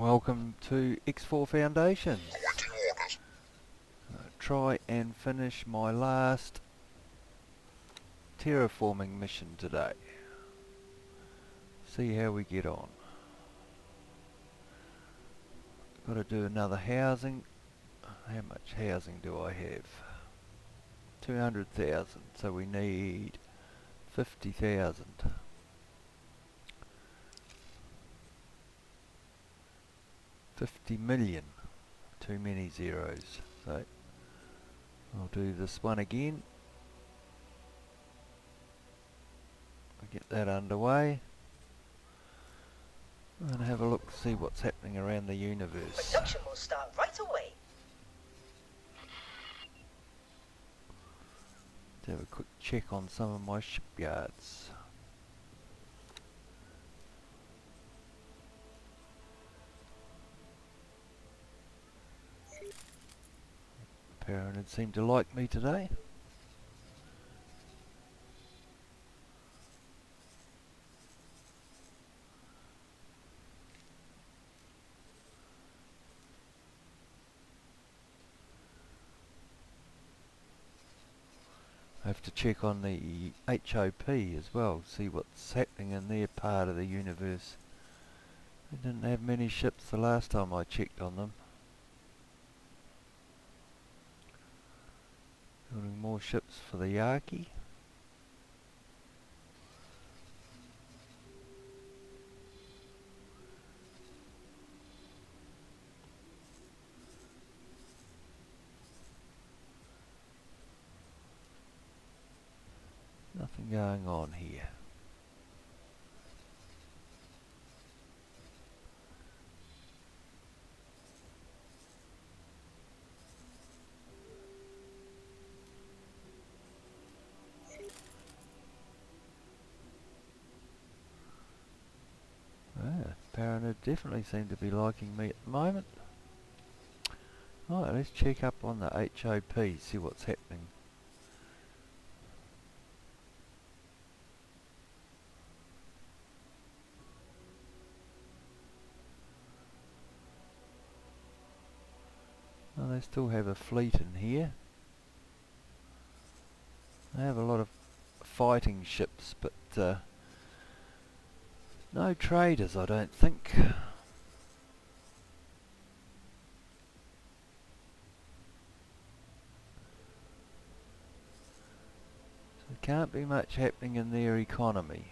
Welcome to X4 Foundations. Awaiting orders. Try and finish my last terraforming mission today. See how we get on. Got to do another housing. How much housing do I have? 200,000, so we need 50,000. 50 million. Too many zeros. So I'll do this one again. Get that underway. And have a look, see what's happening around the universe. Production will start right away. Let's have a quick check on some of my shipyards. Pyramid seemed to like me today. I have to check on the HOP as well, see what's happening in their part of the universe. They didn't have many ships the last time I checked on them. Building more ships for the Yaki. Nothing going on here. Paranid definitely seem to be liking me at the moment. Right, let's check up on the HOP, see what's happening. Well, they still have a fleet in here. They have a lot of fighting ships, but no traders, I don't think. So there can't be much happening in their economy.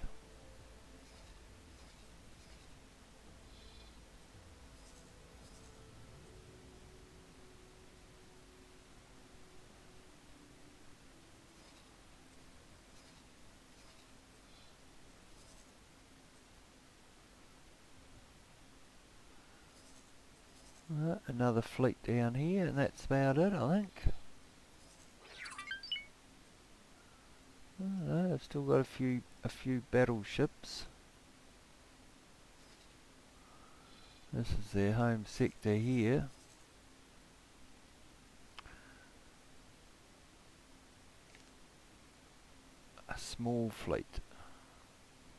Another fleet down here, and that's about it, I think. I've still got a few battleships. This is their home sector here. A small fleet,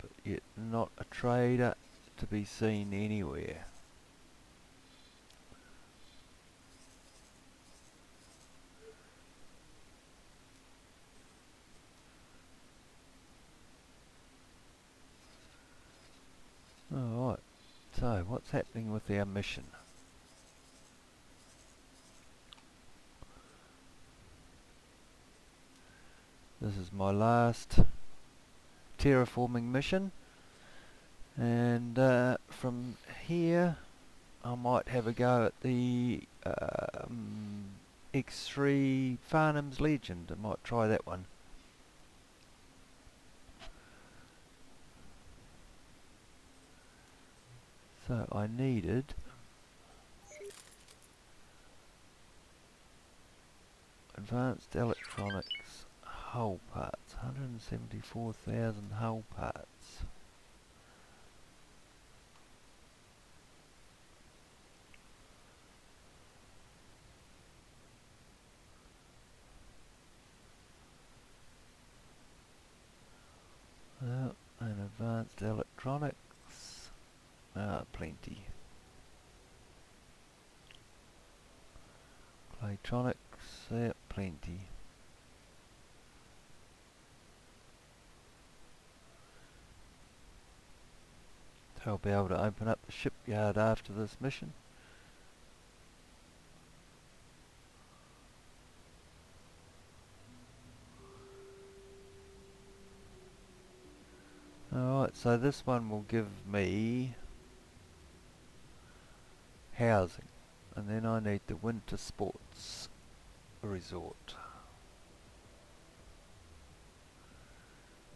but yet not a trader to be seen anywhere. Alright, so what's happening with our mission? This is my last terraforming mission, and from here I might have a go at the X3 Farnham's Legend. I might try that one. So I needed advanced electronics hull parts, 174,000 hull parts. And advanced electronics, plenty. Electronics, yep, plenty. So I'll be able to open up the shipyard after this mission. Alright, so this one will give me housing, and then I need the winter sports resort.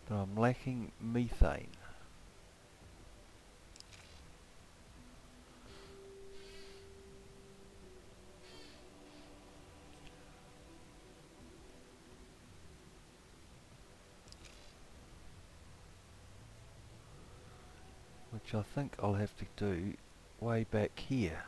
But I'm lacking methane. Which I think I'll have to do way back here.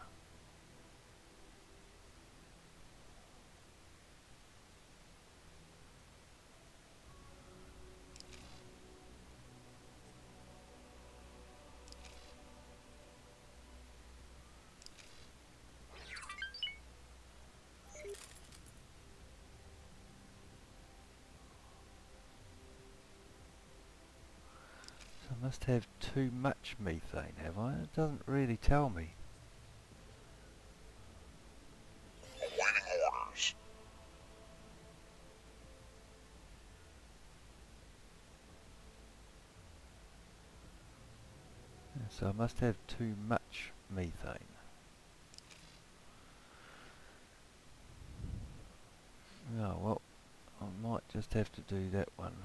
So I must have too much methane, have I? It doesn't really tell me. Yeah, so I must have too much methane. Oh well, I might just have to do that one.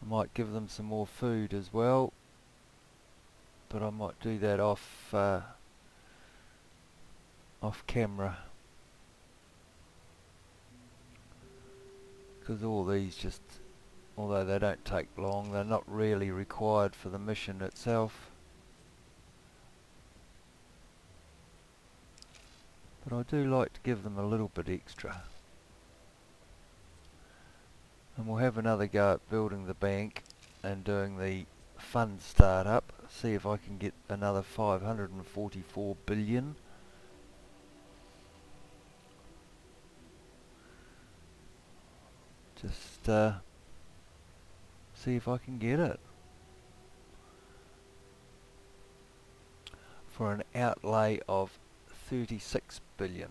I might give them some more food as well, but I might do that off camera, because all these just, although they don't take long, they're not really required for the mission itself. But I do like to give them a little bit extra. And we'll have another go at building the bank and doing the fund startup. See if I can get another 544 billion. Just see if I can get it. For an outlay of 36 billion.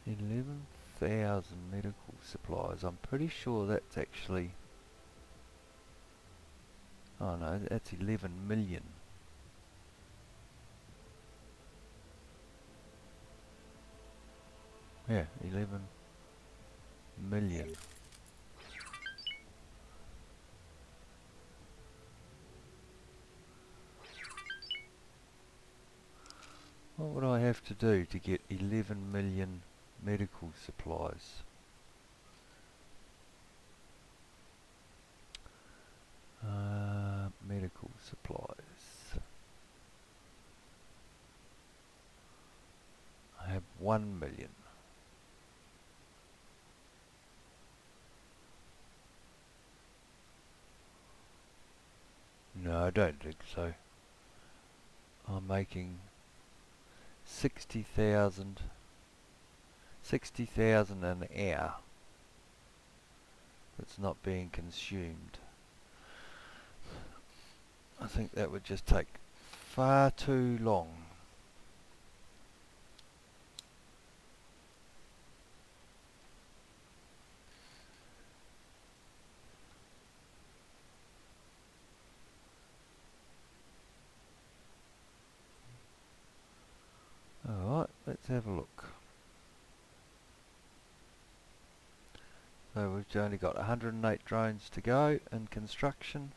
$11,000 medical supplies. I'm pretty sure that's actually... Oh no, that's 11 million. Yeah, 11 million. What would I have to do to get 11 million medical supplies? Medical supplies. I have 1 million. No, I don't think so. I'm making 60,000 an hour that's not being consumed. I think that would just take far too long. Alright, let's have a look. So we've only got 108 drones to go in construction,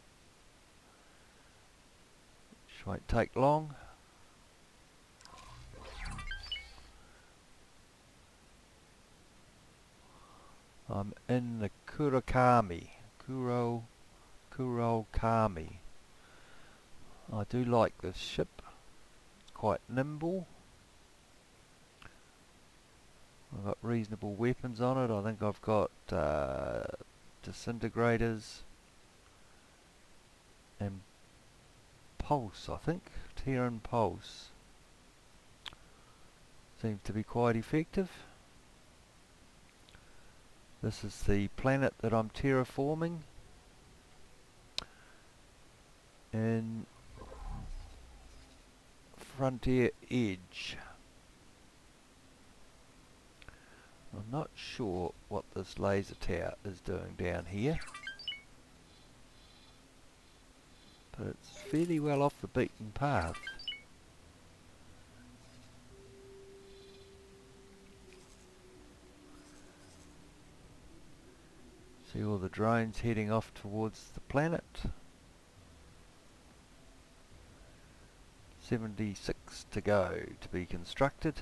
which won't take long. I'm in the Kurakami Kami. I do like this ship. It's quite nimble. I've got reasonable weapons on it. I think I've got disintegrators and pulse, I think. Terran pulse. Seems to be quite effective. This is the planet that I'm terraforming in Frontier Edge. I'm not sure what this laser tower is doing down here, but it's fairly well off the beaten path. See all the drones heading off towards the planet. 76 to go to be constructed.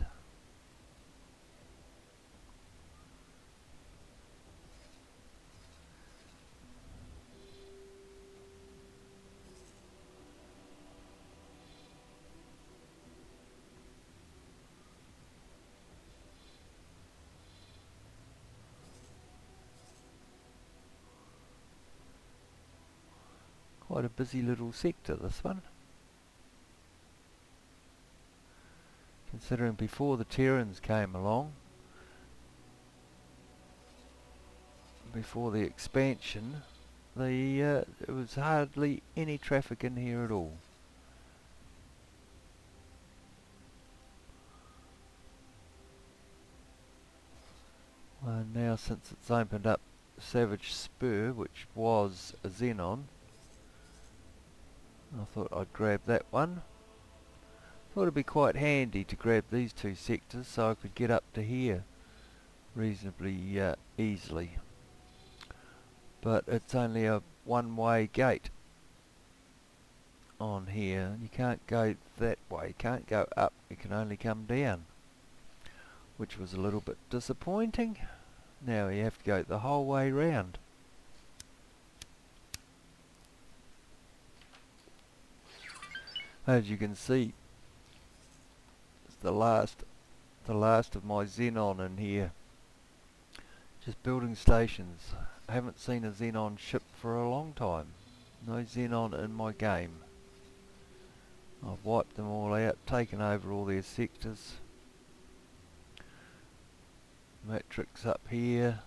Quite a busy little sector, this one. Considering before the Terrans came along, before the expansion, there was hardly any traffic in here at all. And now since it's opened up Savage Spur, which was a Xenon, I thought I'd grab that one. Thought it'd be quite handy to grab these two sectors so I could get up to here reasonably easily. But it's only a one-way gate on here. You can't go that way, you can't go up, you can only come down, which was a little bit disappointing. Now you have to go the whole way round. As you can see, it's the last of my Xenon in here. Just building stations. I haven't seen a Xenon ship for a long time. No Xenon in my game. I've wiped them all out, taken over all their sectors. Matrix up here.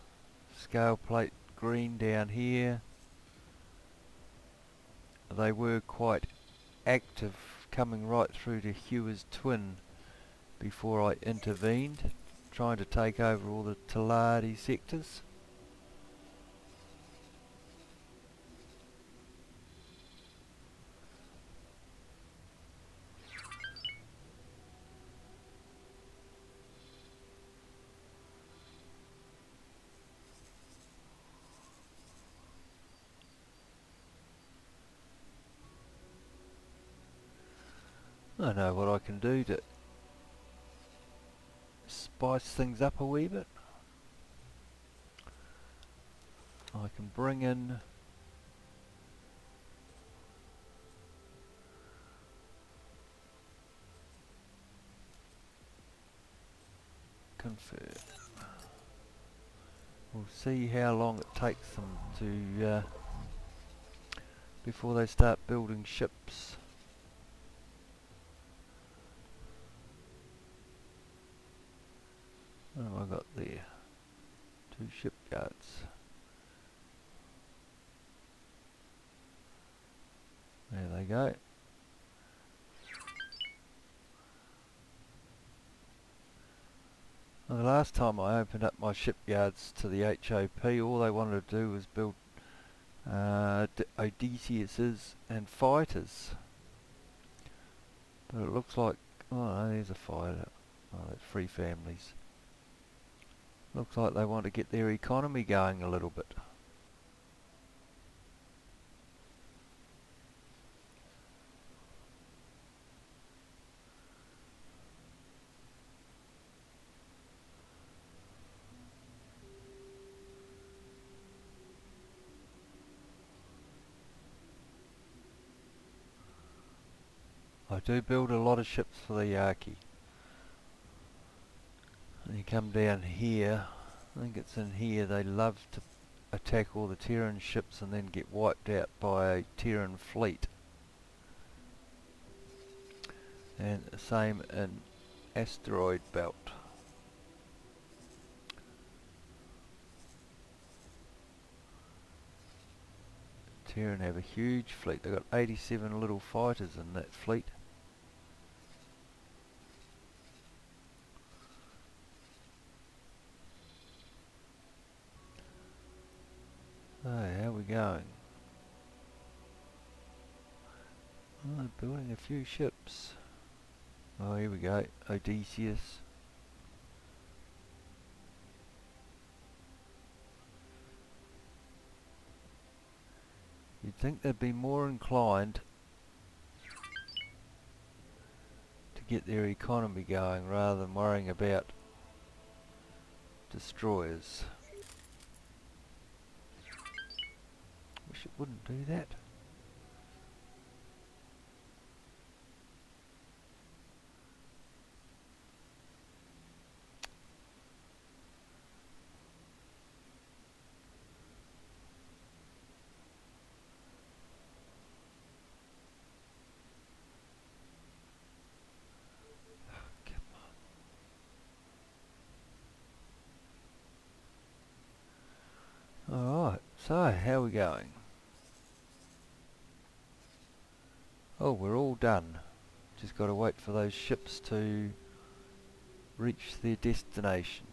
Scale plate green down here. They were quite active coming right through to Hewer's Twin before I intervened, trying to take over all the Taladi sectors. I know what I can do to spice things up a wee bit. I can bring in convert. We'll see how long it takes them to before they start building ships. What have I got there? 2 shipyards. There they go. Well, the last time I opened up my shipyards to the HOP, all they wanted to do was build Odysseus's and fighters. But it looks like, oh no, there's a fighter. Oh, that's 3 families. Looks like they want to get their economy going a little bit. do build a lot of ships for the Yaki. And you come down here, I think it's in here, they love to attack all the Terran ships and then get wiped out by a Terran fleet. And the same in Asteroid Belt. Terran have a huge fleet. They've got 87 little fighters in that fleet. So, how are we going? Oh, building a few ships. Oh, here we go. Odysseus. You'd think they'd be more inclined to get their economy going rather than worrying about destroyers. Wish it wouldn't do that. Alright, so how are we going? Oh, we're all done. Just got to wait for those ships to reach their destination.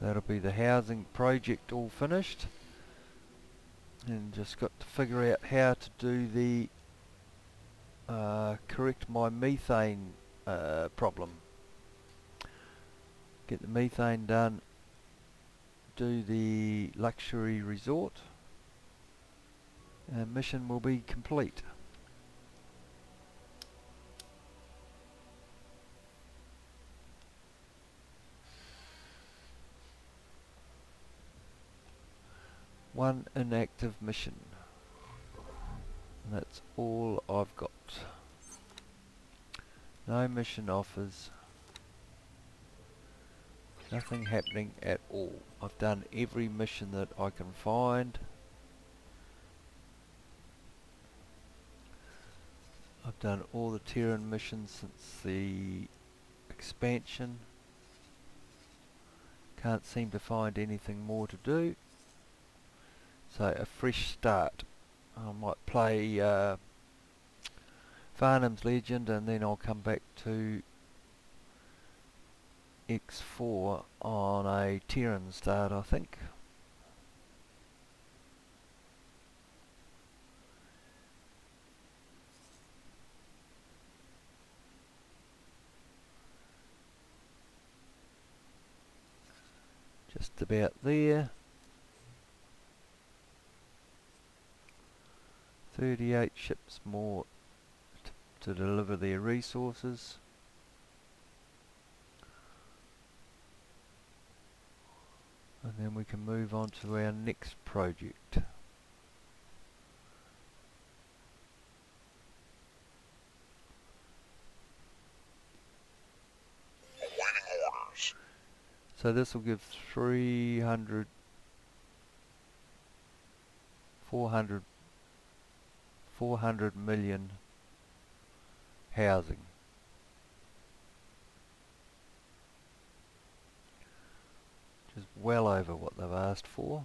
That'll be the housing project all finished. And just got to figure out how to do the correct my methane problem. Get the methane done, do the luxury resort, and mission will be complete. One inactive mission. And that's all I've got. No mission offers. Nothing happening at all. I've done every mission that I can find. I've done all the Terran missions since the expansion. Can't seem to find anything more to do. So a fresh start. I might play Farnham's Legend and then I'll come back to X4 on a Terran start, I think. Just about there. 38 ships more to deliver their resources. And then we can move on to our next project. Awaiting orders. So this will give 400 million housing. Which is well over what they've asked for.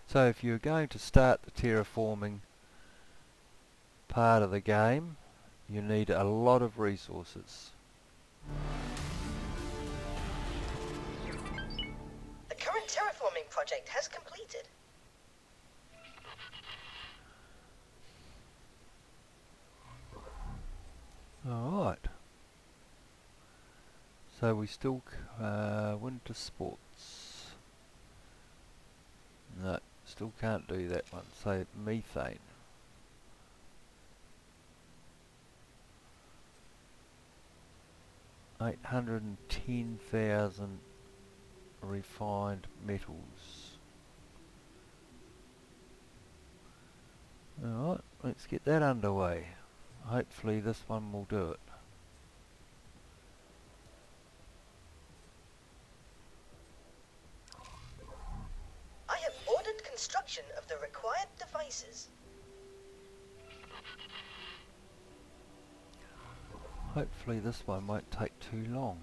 So if you're going to start the terraforming part of the game, you need a lot of resources. The current terraforming project has completed. Alright. So we still winter sports. No, still can't do that one. So methane. $810,000 refined metals. Alright, let's get that underway. Hopefully this one will do it. I have ordered construction of the required devices. Hopefully this one won't take too long.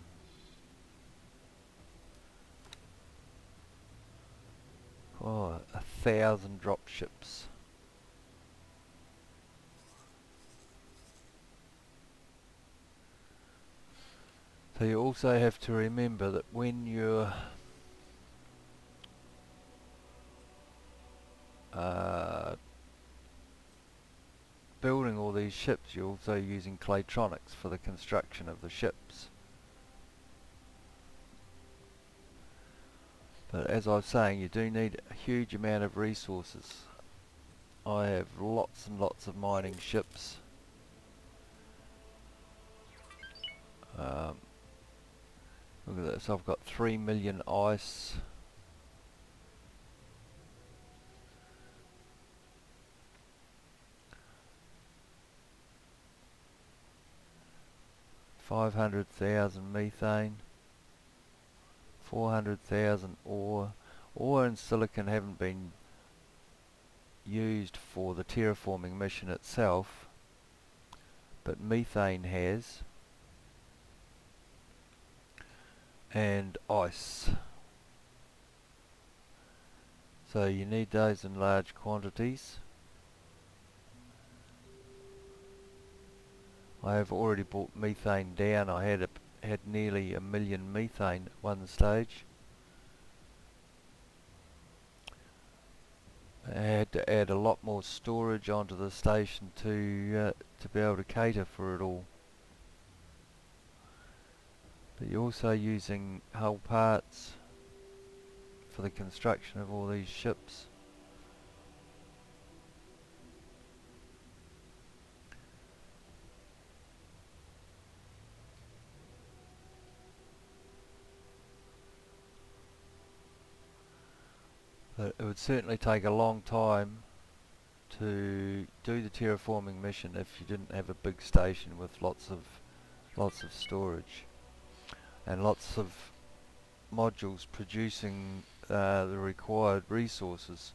Oh, 1,000 drop ships. So you also have to remember that when you're building all these ships, you're also using claytronics for the construction of the ships. But as I was saying, you do need a huge amount of resources. I have lots and lots of mining ships. Look at this, I've got 3 million ice. $500,000 methane, 400,000 ore. Ore and silicon haven't been used for the terraforming mission itself, but methane has, and ice. So you need those in large quantities. I have already brought methane down. I had nearly 1 million methane at one stage. I had to add a lot more storage onto the station to be able to cater for it all. But you're also using hull parts for the construction of all these ships. But it would certainly take a long time to do the terraforming mission if you didn't have a big station with lots of storage and lots of modules producing the required resources.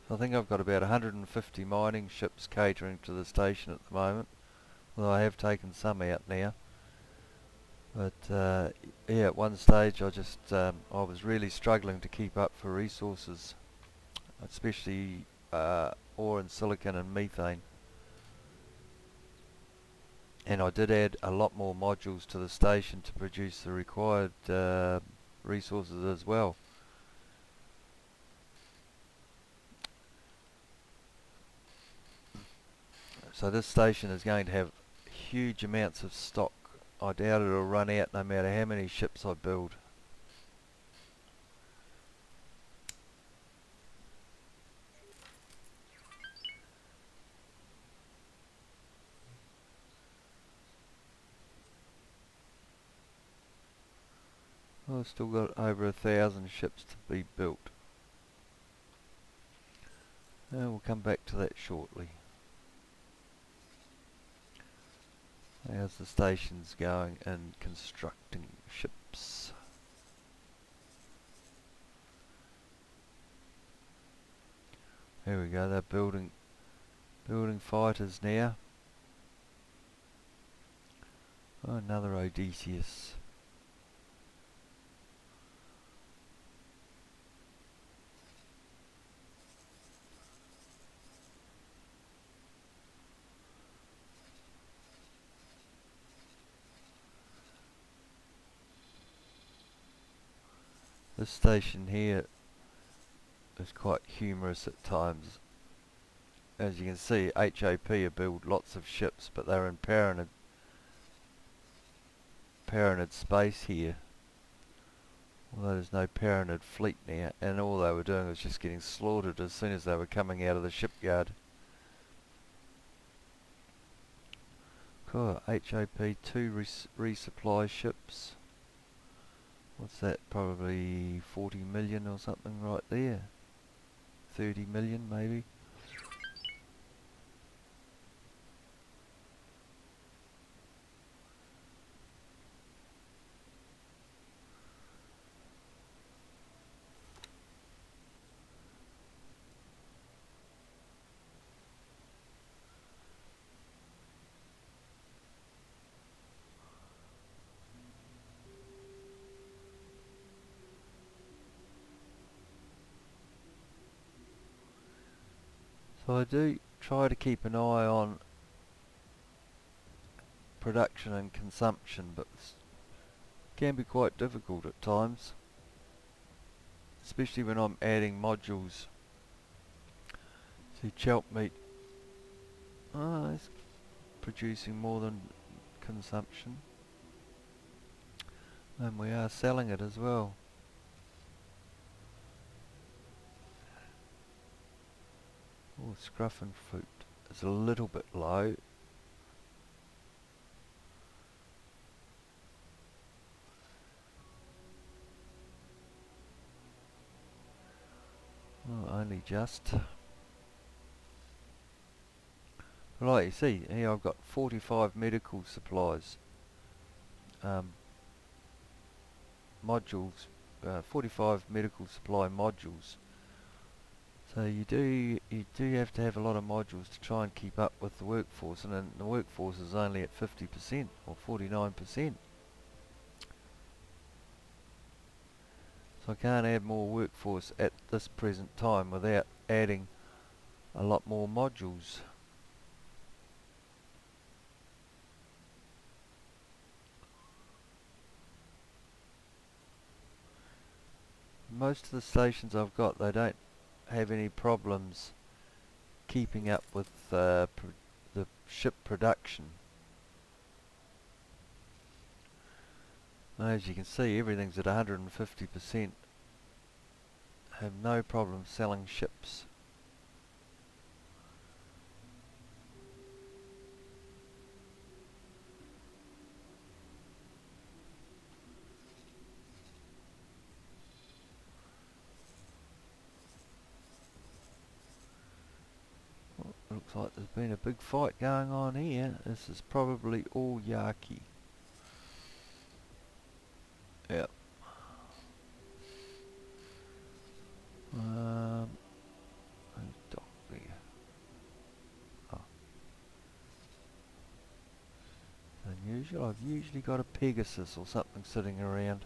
So I think I've got about 150 mining ships catering to the station at the moment, although I have taken some out now. But yeah, at one stage I was really struggling to keep up for resources, especially ore and silicon and methane. And I did add a lot more modules to the station to produce the required resources as well. So this station is going to have huge amounts of stock. I doubt it'll run out no matter how many ships I build. I've still got over 1,000 ships to be built. And we'll come back to that shortly. How's the stations going in constructing ships? There we go, they're building fighters now. Oh, another Odysseus. This station here is quite humorous at times. As you can see, HAP have built lots of ships, but they're in Pyramid space here. Although there's no Pyramid fleet now, and all they were doing was just getting slaughtered as soon as they were coming out of the shipyard. Cool, HAP2 resupply ships. What's that? Probably 40 million or something right there. 30 million maybe. So I do try to keep an eye on production and consumption, but it can be quite difficult at times, especially when I'm adding modules. See, chelp meat, it's producing more than consumption, and we are selling it as well. Oh, scruff and fruit is a little bit low. Oh, only just. Like you see, here I've got 45 medical supplies. Modules, 45 medical supply modules. So you do have to have a lot of modules to try and keep up with the workforce, and then the workforce is only at 50% or 49%. So I can't add more workforce at this present time without adding a lot more modules. Most of the stations I've got, they don't have any problems keeping up with the ship production. As you can see, everything's at 150%. Have no problem selling ships. Looks like there's been a big fight going on here. This is probably all Yaki. Yep. Who's dock there? Oh. Unusual. I've usually got a Pegasus or something sitting around.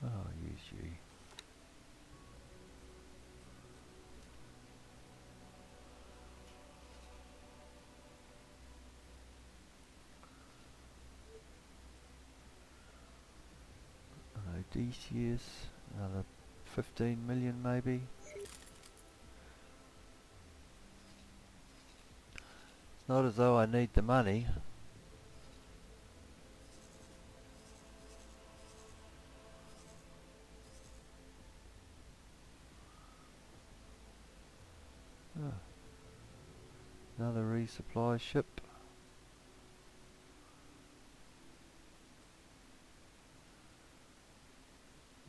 Oh, use you. Odysseus, another 15 million maybe. It's not as though I need the money. Oh. Another resupply ship.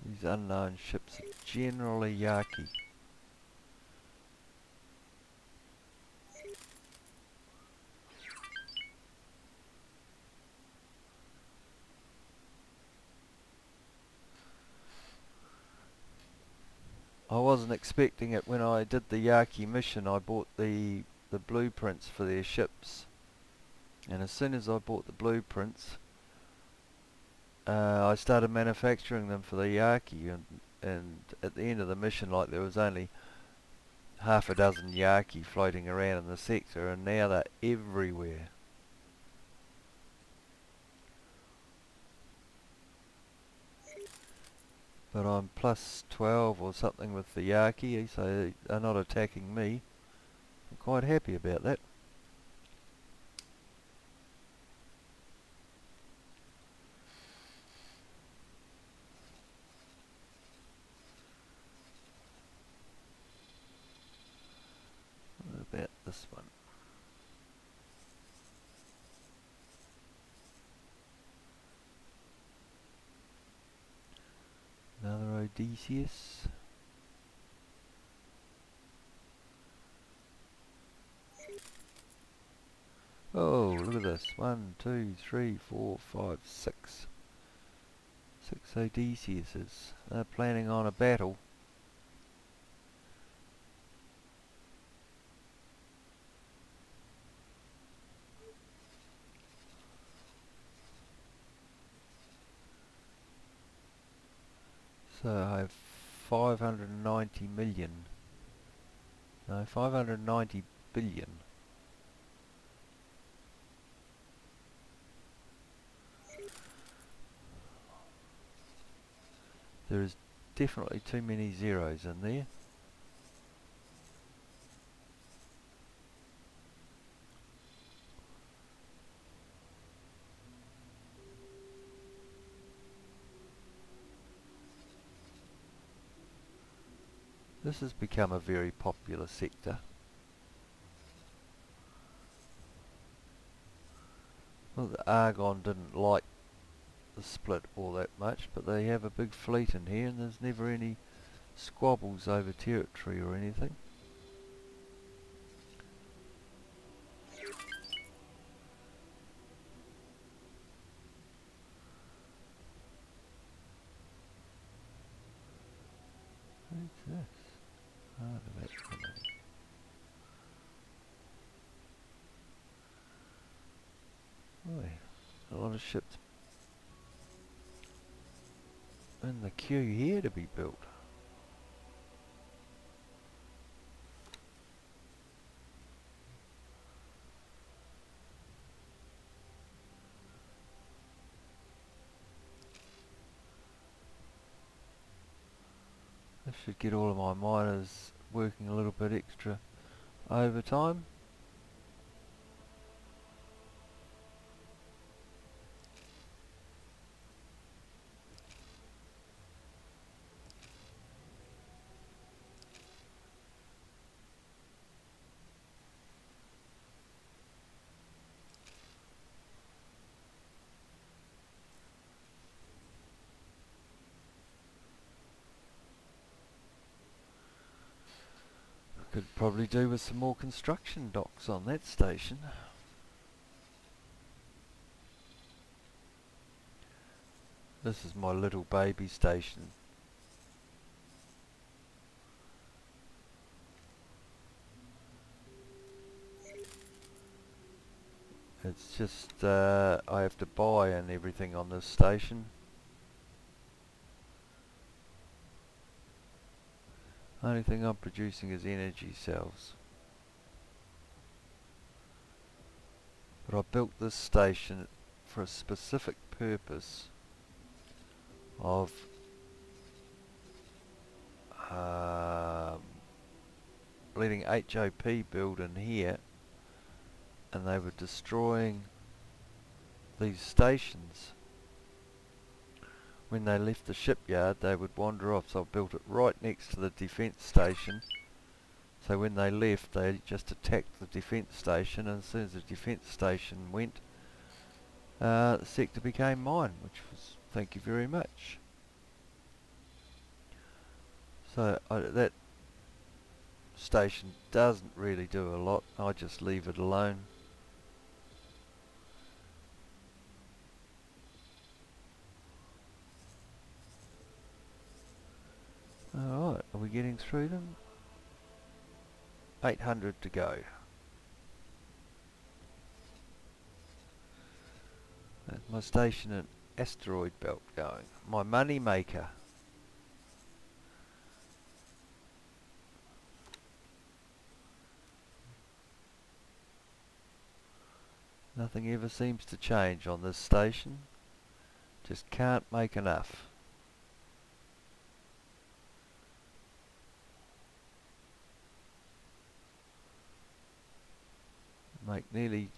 These unknown ships are generally Yaki. I wasn't expecting it when I did the Yaki mission. I bought the blueprints for their ships, and as soon as I bought the blueprints, I started manufacturing them for the Yaki, and at the end of the mission, like, there was only half a dozen Yaki floating around in the sector, and now they're everywhere. But I'm plus 12 or something with the Yaki, so they're not attacking me. I'm quite happy about that. What about this one? Another Odysseus. Oh, look at this. 1, 2, 3, 4, 5, 6. 6 Odysseus's. They're planning on a battle. So I have 590 million. No, 590 billion. There is definitely too many zeros in there. This has become a very popular sector. Well, the Argon didn't like the split all that much, but they have a big fleet in here and there's never any squabbles over territory or anything. What's this? Artifact coming. Boy, a lot of ships in the queue here to be built. This should get all of my miners working a little bit extra overtime. Could probably do with some more construction docks on that station. This is my little baby station. It's just I have to buy and everything on this station. Only thing I'm producing is energy cells. But I built this station for a specific purpose of letting HOP build in here, and they were destroying these stations. When they left the shipyard they would wander off, so I built it right next to the defence station, so when they left they just attacked the defence station, and as soon as the defence station went, the sector became mine, which was thank you very much. So that station doesn't really do a lot, I just leave it alone. Alright, are we getting through them? 800 to go. That's my station in asteroid belt going. My money maker. Nothing ever seems to change on this station. Just can't make enough. make nearly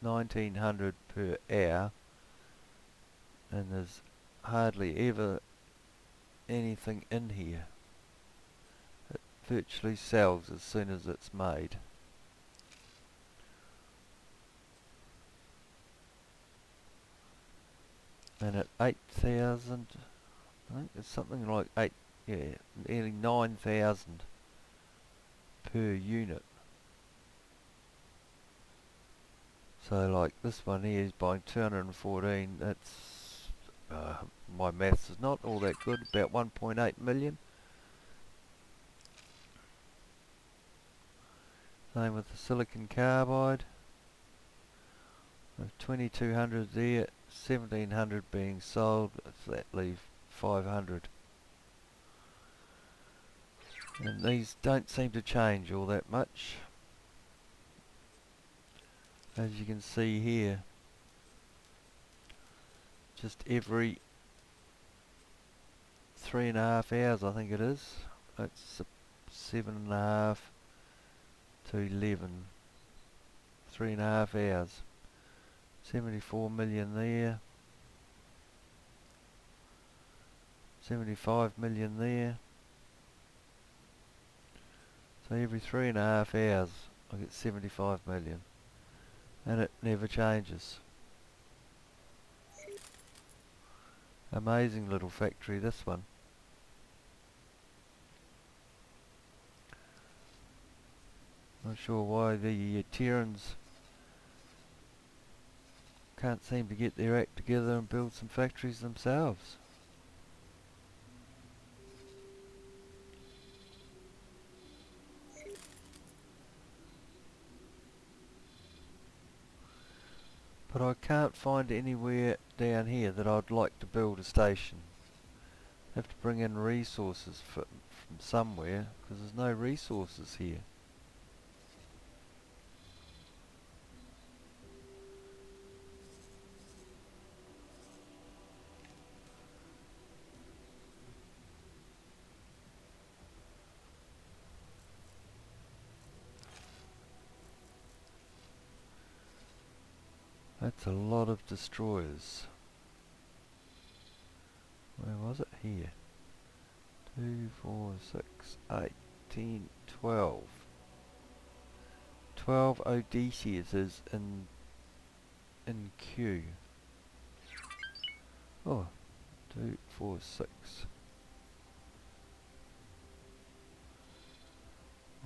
1900 per hour, and there's hardly ever anything in here. It virtually sells as soon as it's made. And at 8,000, I think it's something like nearly 9,000 per unit. So like this one here is buying 214, that's, my maths is not all that good, about 1.8 million. Same with the silicon carbide. 2200 there, 1700 being sold, so that leave 500. And these don't seem to change all that much. As you can see here, just every 3.5 hours I think it is. It's 7.5 to 11. 3.5 hours. 74 million there. 75 million there. So every 3.5 hours I get 75 million. And it never changes. Amazing little factory, this one. Not sure why the Terrans can't seem to get their act together and build some factories themselves. But I can't find anywhere down here that I'd like to build a station. I have to bring in resources from somewhere, because there's no resources here. That's a lot of destroyers. Where was it? Here. 2, 4, 6, 8, 10, 12. 12 Odysseus in queue. Oh, 2, 4, 6.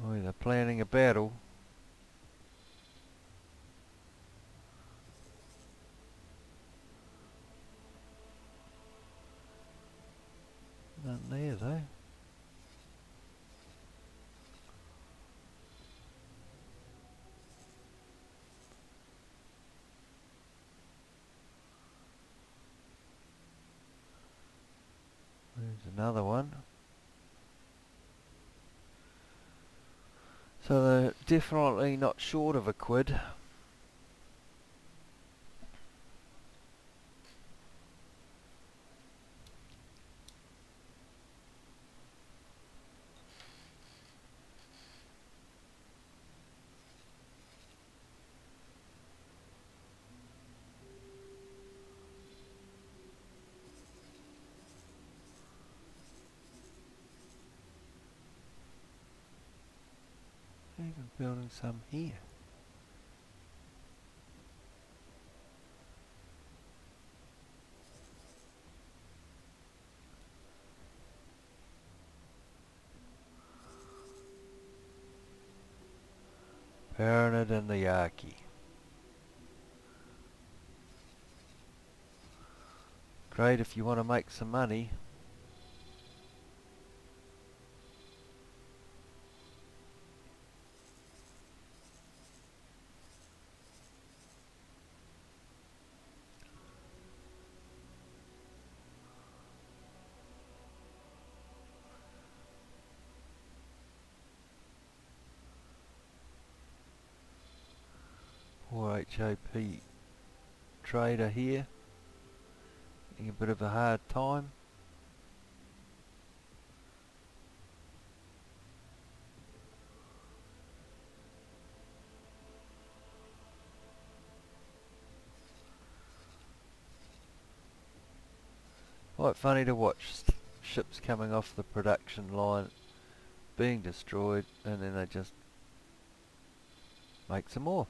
Oh, they're planning a battle. Nothing there though. There's another one. So they're definitely not short of a quid. Even building some here. Pyramid and the Yaki. Great if you want to make some money. Poor HOP trader here, having a bit of a hard time. Quite funny to watch ships coming off the production line being destroyed, and then they just make some more.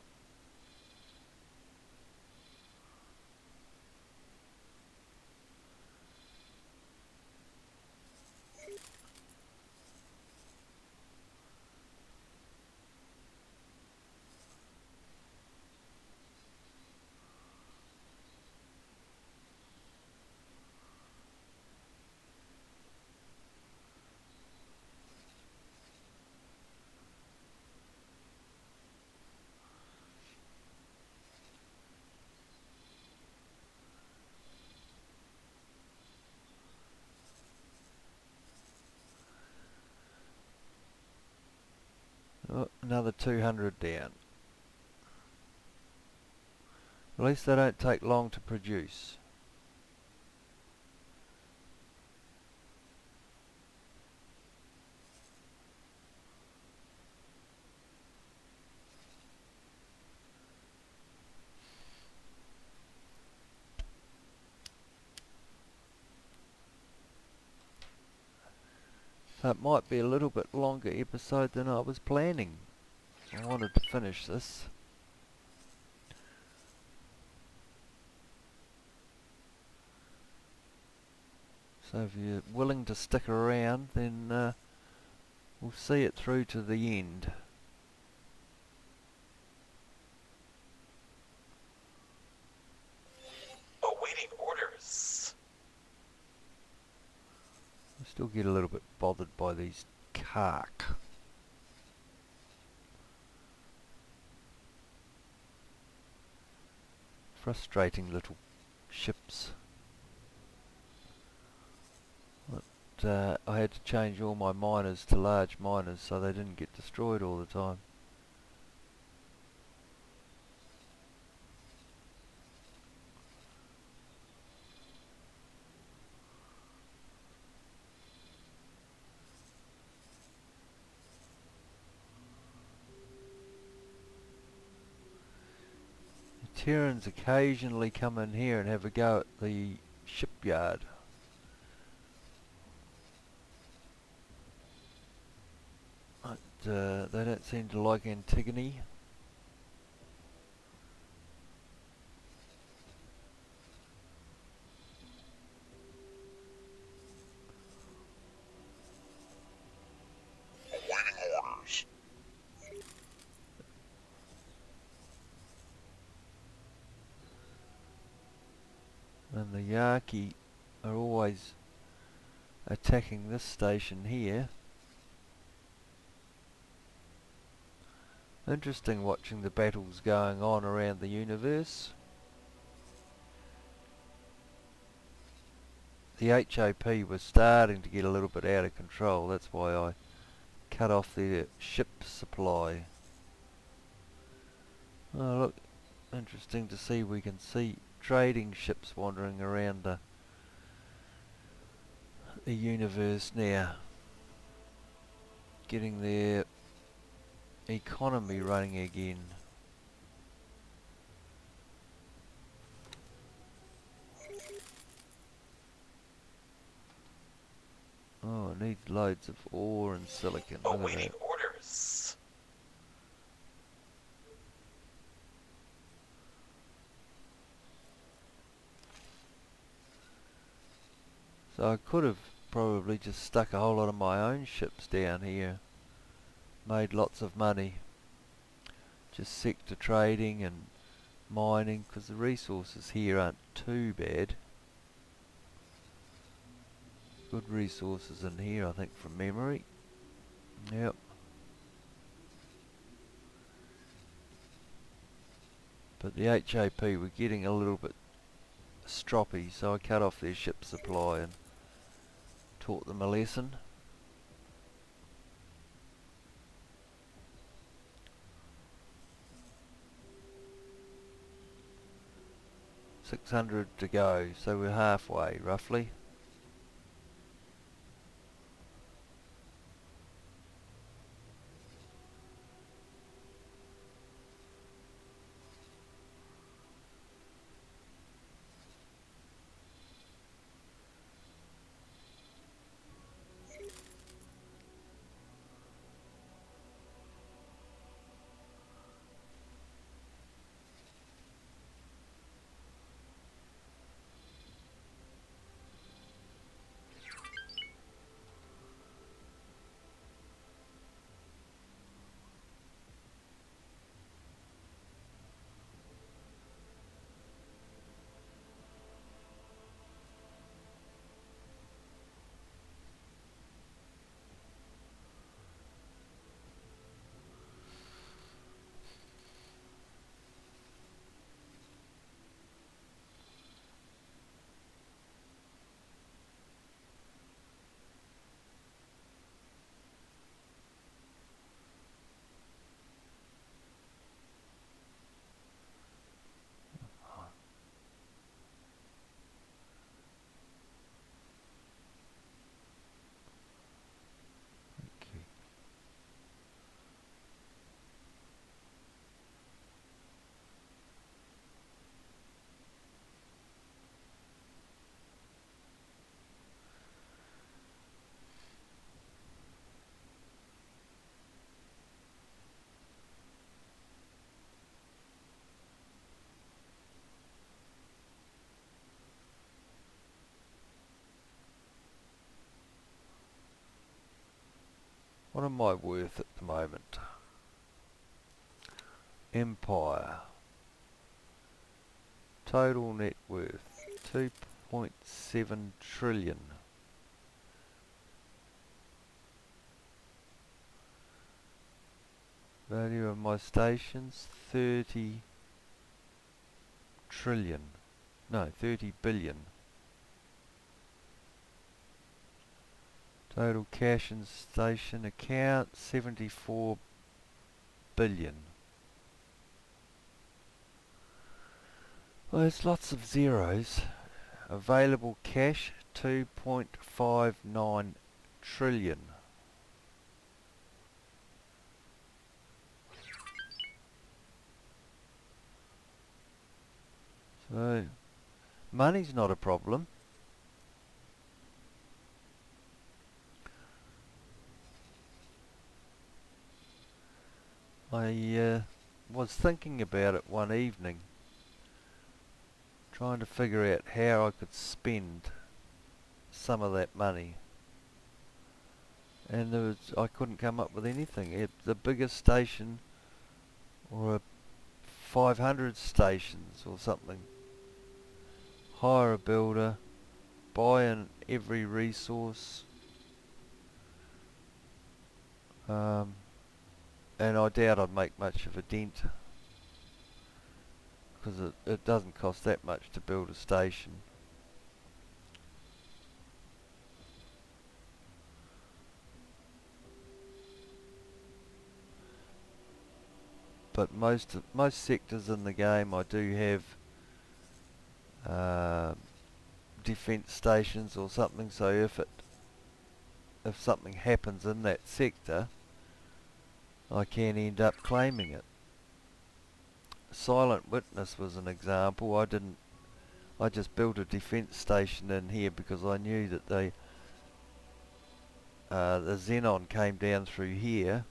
Oh, another 200 down. At least they don't take long to produce. So it might be a little bit longer episode than I was planning. I wanted to finish this. So if you're willing to stick around, then we'll see it through to the end. Awaiting orders. I still get a little bit bothered by these cark. Frustrating little ships. But I had to change all my miners to large miners so they didn't get destroyed all the time. The Terrans occasionally come in here and have a go at the shipyard. But they don't seem to like Antigone. Awaiting orders. And the Yaki are always attacking this station here. Interesting watching the battles going on around the universe. The HOP was starting to get a little bit out of control. That's why I cut off their ship supply. Oh look, interesting to see. We can see trading ships wandering around the universe now, getting their economy running again. Oh, it needs loads of ore and silicon. Look at Awaiting that. orders. So I could have probably just stuck a whole lot of my own ships down here, made lots of money, just sector trading and mining, because the resources here aren't too bad. Good resources in here, I think, from memory. Yep. But the HAP were getting a little bit stroppy, so I cut off their ship supply and taught them a lesson. $600 to go, so we're halfway, roughly. What am I worth at the moment? Empire. Total net worth 2.7 trillion. Value of my stations 30 trillion. No, 30 billion. Total cash in station account 74 billion. Well, there's lots of zeros. Available cash 2.59 trillion. So, money's not a problem. I was thinking about it one evening, trying to figure out how I could spend some of that money. And I couldn't come up with anything. The biggest station, or 500 stations or something. Hire a builder, buy in every resource, and I doubt I'd make much of a dent, because it doesn't cost that much to build a station. But most sectors in the game, I do have defense stations or something, so if something happens in that sector, I can end up claiming it. Silent Witness was an example. I just built a defense station in here because I knew that the Xenon came down through here,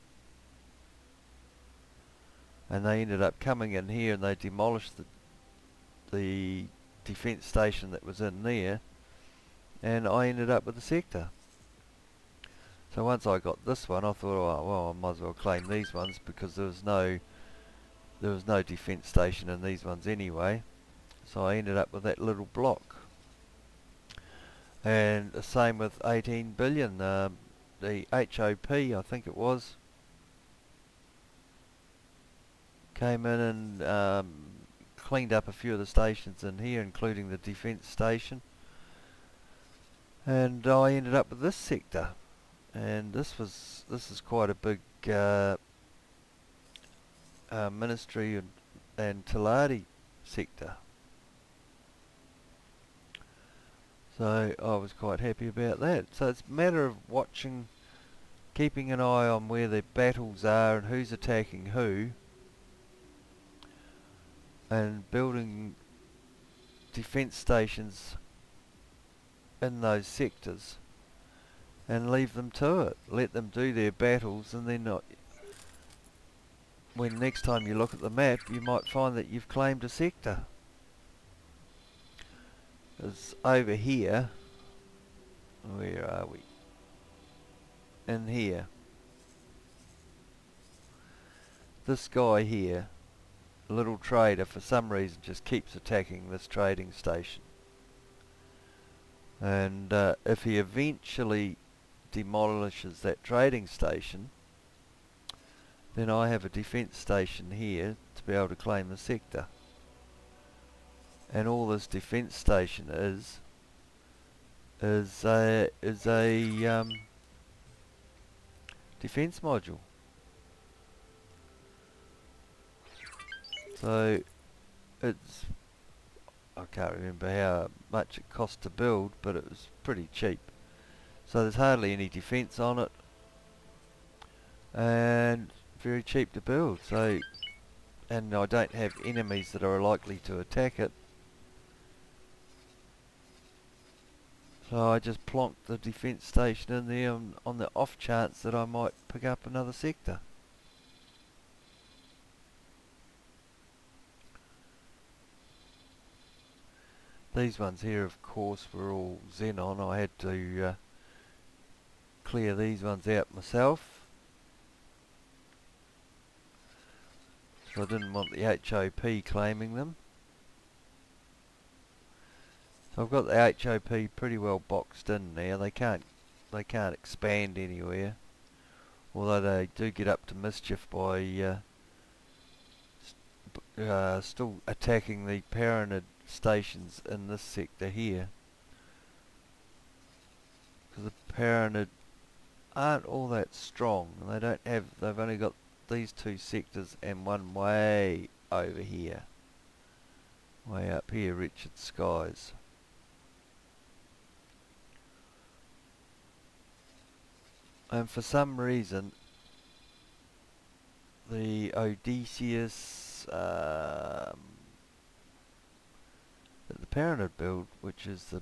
and they ended up coming in here and they demolished the defense station that was in there, and I ended up with a sector. So once I got this one, I thought, oh well, I might as well claim these ones, because there was no defense station in these ones anyway. So I ended up with that little block. And the same with 18 billion. The HOP, I think it was, came in and cleaned up a few of the stations in here, including the defense station. And I ended up with this sector. And this is quite a big ministry and Taladi sector. So I was quite happy about that. So it's a matter of watching, keeping an eye on where the battles are and who's attacking who, and building defense stations in those sectors, and leave them to it. Let them do their battles, and then when next time you look at the map, you might find that you've claimed a sector. Because over here, where are we? In here. This guy here, a little trader, for some reason just keeps attacking this trading station. And if he eventually demolishes that trading station, then I have a defense station here to be able to claim the sector. And all this defense station is a defense module. So I can't remember how much it cost to build, but it was pretty cheap. So there's hardly any defense on it, and very cheap to build. So, and I don't have enemies that are likely to attack it. So I just plonked the defense station in there on the off chance that I might pick up another sector. These ones here, of course, were all Xenon. I had to clear these ones out myself. I didn't want the HOP claiming them. So I've got the HOP pretty well boxed in there. They can't expand anywhere, although they do get up to mischief by still attacking the Paranid stations in this sector here, because the Paranid aren't all that strong. They've only got these two sectors and one way over here, way up here, Richard Skies. And for some reason, the Odysseus, the Paranid build, which is the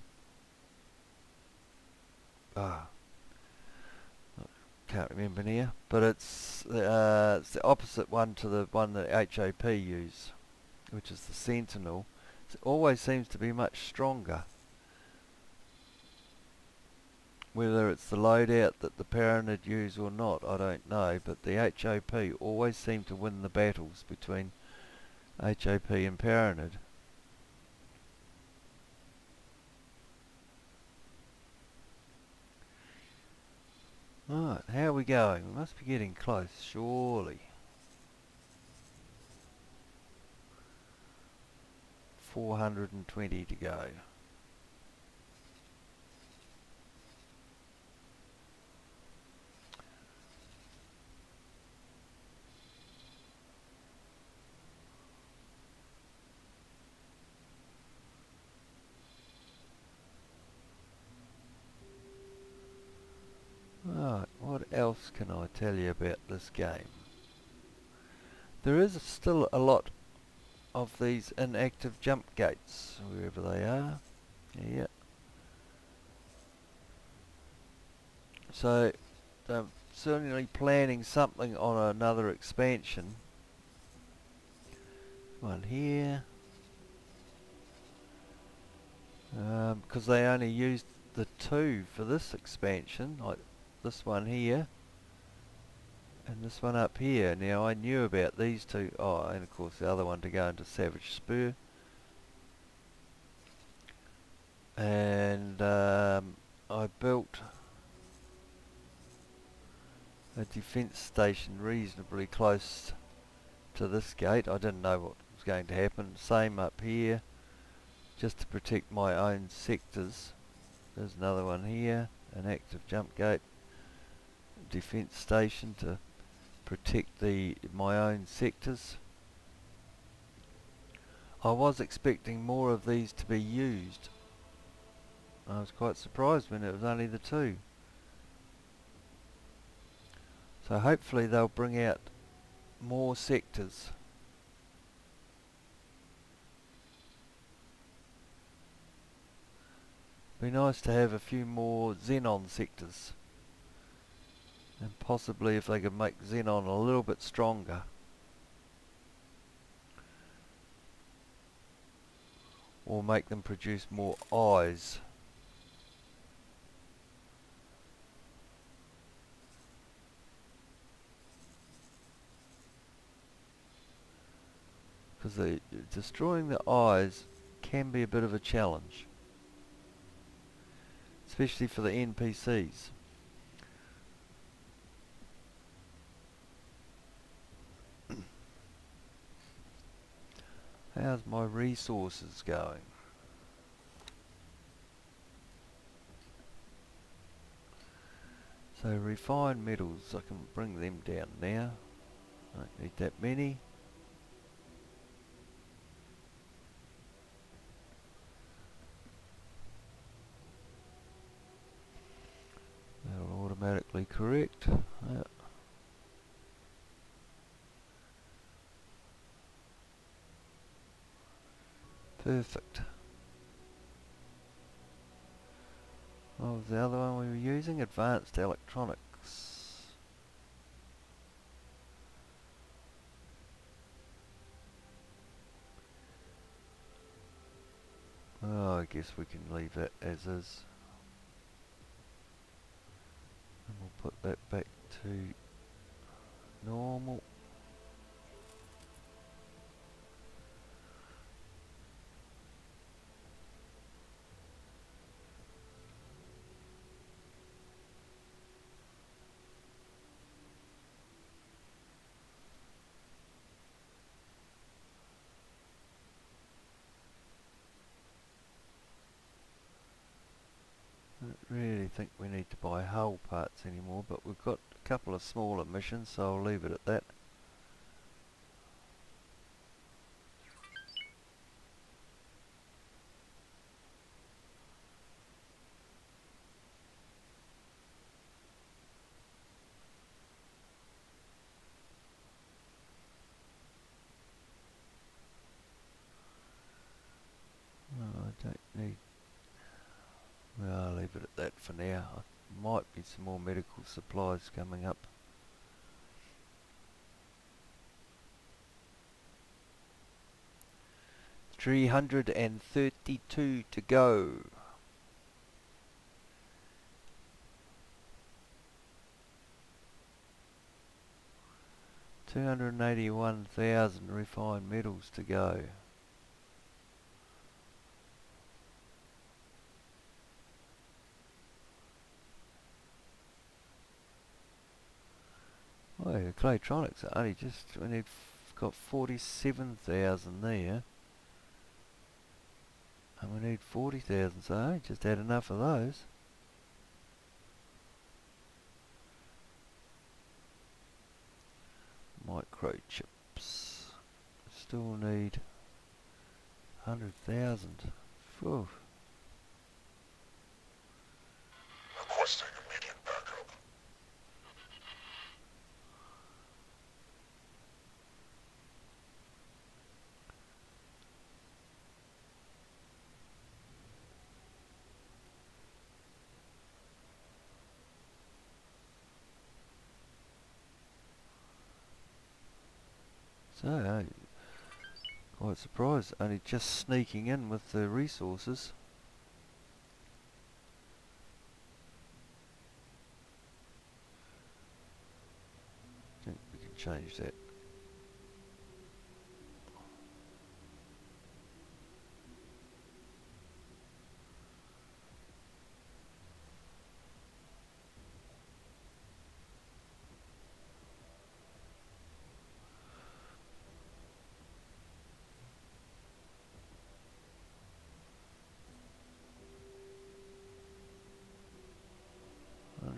can't remember now, but it's the opposite one to the one that HOP use, which is the Sentinel. It always seems to be much stronger. Whether it's the loadout that the Paranid use or not, I don't know, but the HOP always seem to win the battles between HOP and Paranid. Right, how are we going? We must be getting close, surely. 420 to go. Right, what else can I tell you about this game? There is still a lot of these inactive jump gates, wherever they are. Yeah. So, I'm certainly planning something on another expansion. One here. Because they only used the two for this expansion, like this one here and this one up here. Now I knew about these two. Oh, and of course the other one to go into Savage Spur. And I built a defence station reasonably close to this gate. I didn't know what was going to happen. Same up here, just to protect my own sectors. There's another one here, an active jump gate, defence station to protect my own sectors. I was expecting more of these to be used. I was quite surprised when it was only the two. So hopefully they'll bring out more sectors. Be nice to have a few more Xenon sectors. And possibly if they could make Xenon a little bit stronger. Or make them produce more eyes. Because destroying the eyes can be a bit of a challenge. Especially for the NPCs. How's my resources going? So refined metals, I can bring them down now. Don't need that many. That'll automatically correct. Yep. Perfect. What was the other one we were using? Advanced electronics. Oh, I guess we can leave that as is. And we'll put that back to normal. planets anymore, but we've got a couple of smaller missions, so I'll leave it at that. Oh, I don't need... Well, I'll leave it at that for now. Might be some more medical supplies coming up. $332 to go. $281,000 refined metals to go. Oh, the Claytronics are only just, we need, got 47,000 there. And we need 40,000, so I just had enough of those. Microchips. Still need 100,000. Phew. Requesting immediate backup. So, quite surprised, only just sneaking in with the resources. I think we can change that.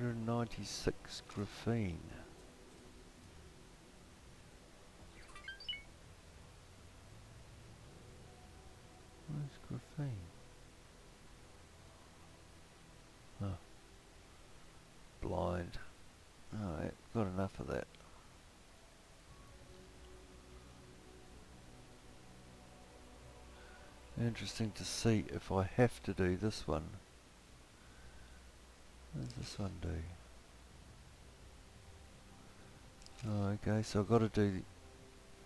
$196 graphene. Where's graphene? Oh. Blind. Alright, got enough of that. Interesting to see if I have to do this one. What does this one do? Oh, okay, so I've got to do,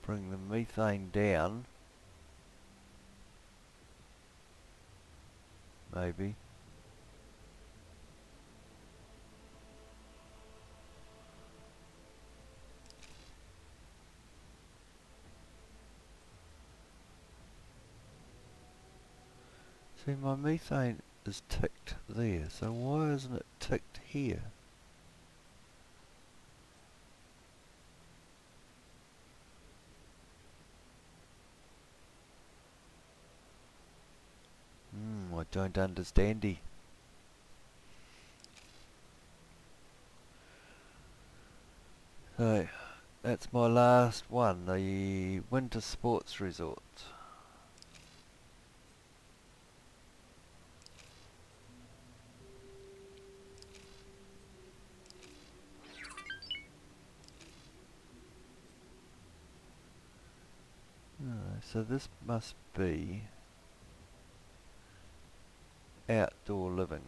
bring the methane down. Maybe. See, my methane is ticked there, so why isn't it ticked here? I don't understandy. So, that's my last one, the winter sports resort. So this must be outdoor living.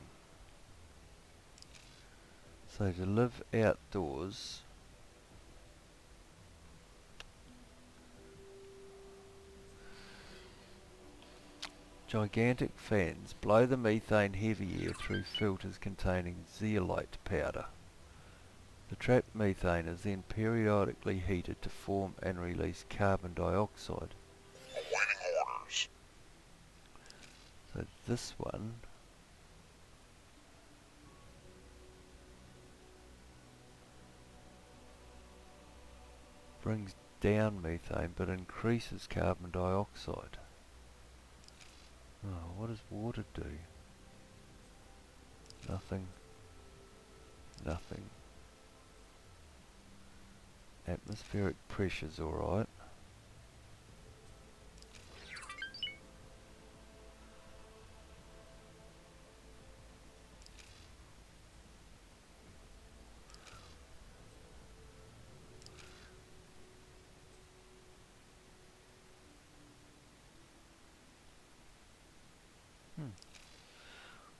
So to live outdoors, gigantic fans blow the methane heavy air through filters containing zeolite powder. The trapped methane is then periodically heated to form and release carbon dioxide. Awaiting orders. So this one brings down methane but increases carbon dioxide. Oh, what does water do? Nothing. Nothing. Atmospheric pressure's alright.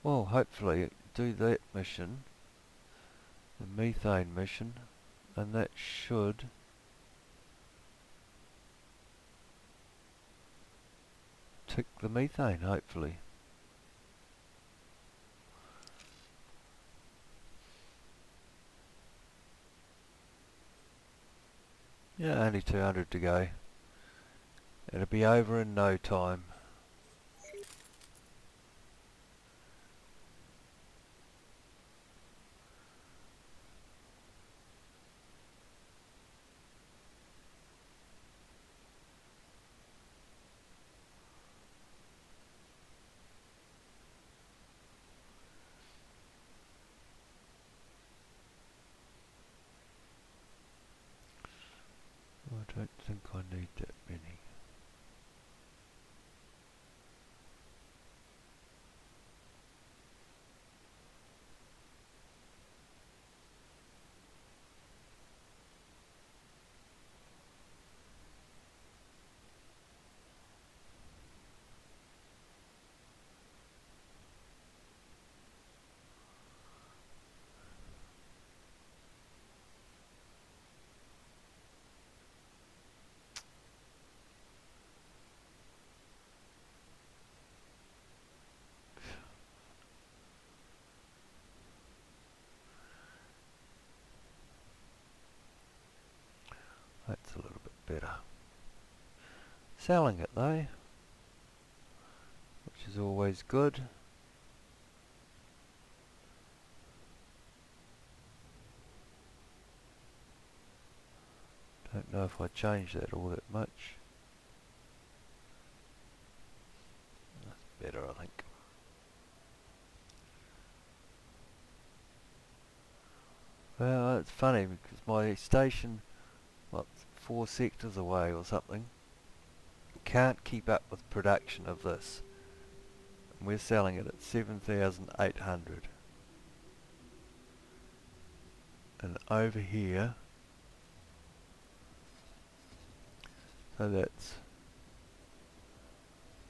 Well, hopefully do that mission, the methane mission, and that should tick the methane, hopefully. Yeah, only 200 to go. It'll be over in no time. I don't think I need that many. That's a little bit better. Selling it though, which is always good. Don't know if I change that all that much. That's better, I think. Well, it's funny because my station, what, 4 sectors away or something, can't keep up with production of this. And we're selling it at 7,800. And over here, so that's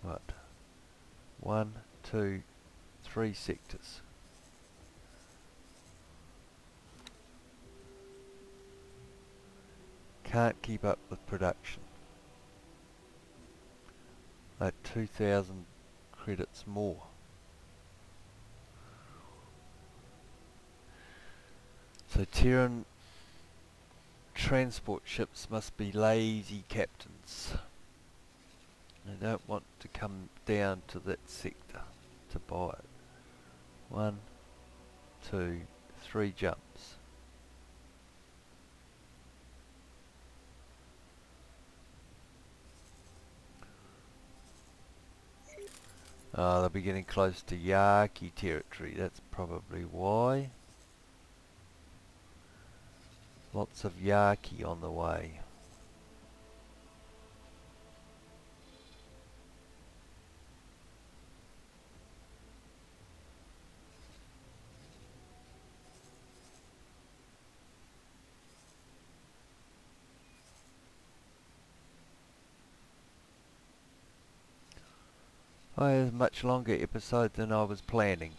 what? 1, 2, 3 sectors. Can't keep up with production. At 2,000 credits more. So Terran transport ships must be lazy captains. They don't want to come down to that sector to buy it. 1, 2, 3 jumps. They'll be getting close to Yaki territory, that's probably why. Lots of Yaki on the way. Oh, it's a much longer episode than I was planning.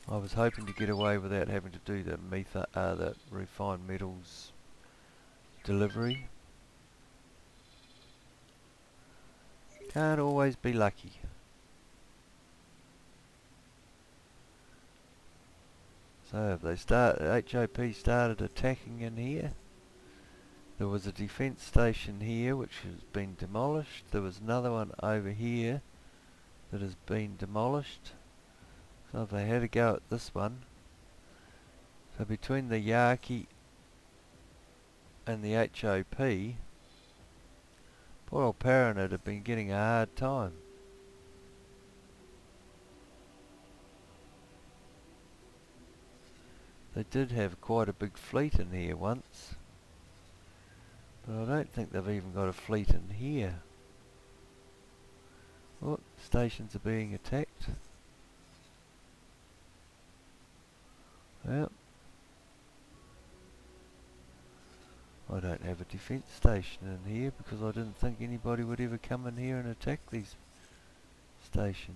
I was hoping to get away without having to do the refined metals delivery. Can't always be lucky. So have they HOP started attacking in here? There was a defence station here which has been demolished. There was another one over here that has been demolished. So they had a go at this one. So between the Yaki and the HOP, poor old Paranid have been getting a hard time. They did have quite a big fleet in here once, but I don't think they've even got a fleet in here. Oh, stations are being attacked. Yep. I don't have a defence station in here because I didn't think anybody would ever come in here and attack these stations.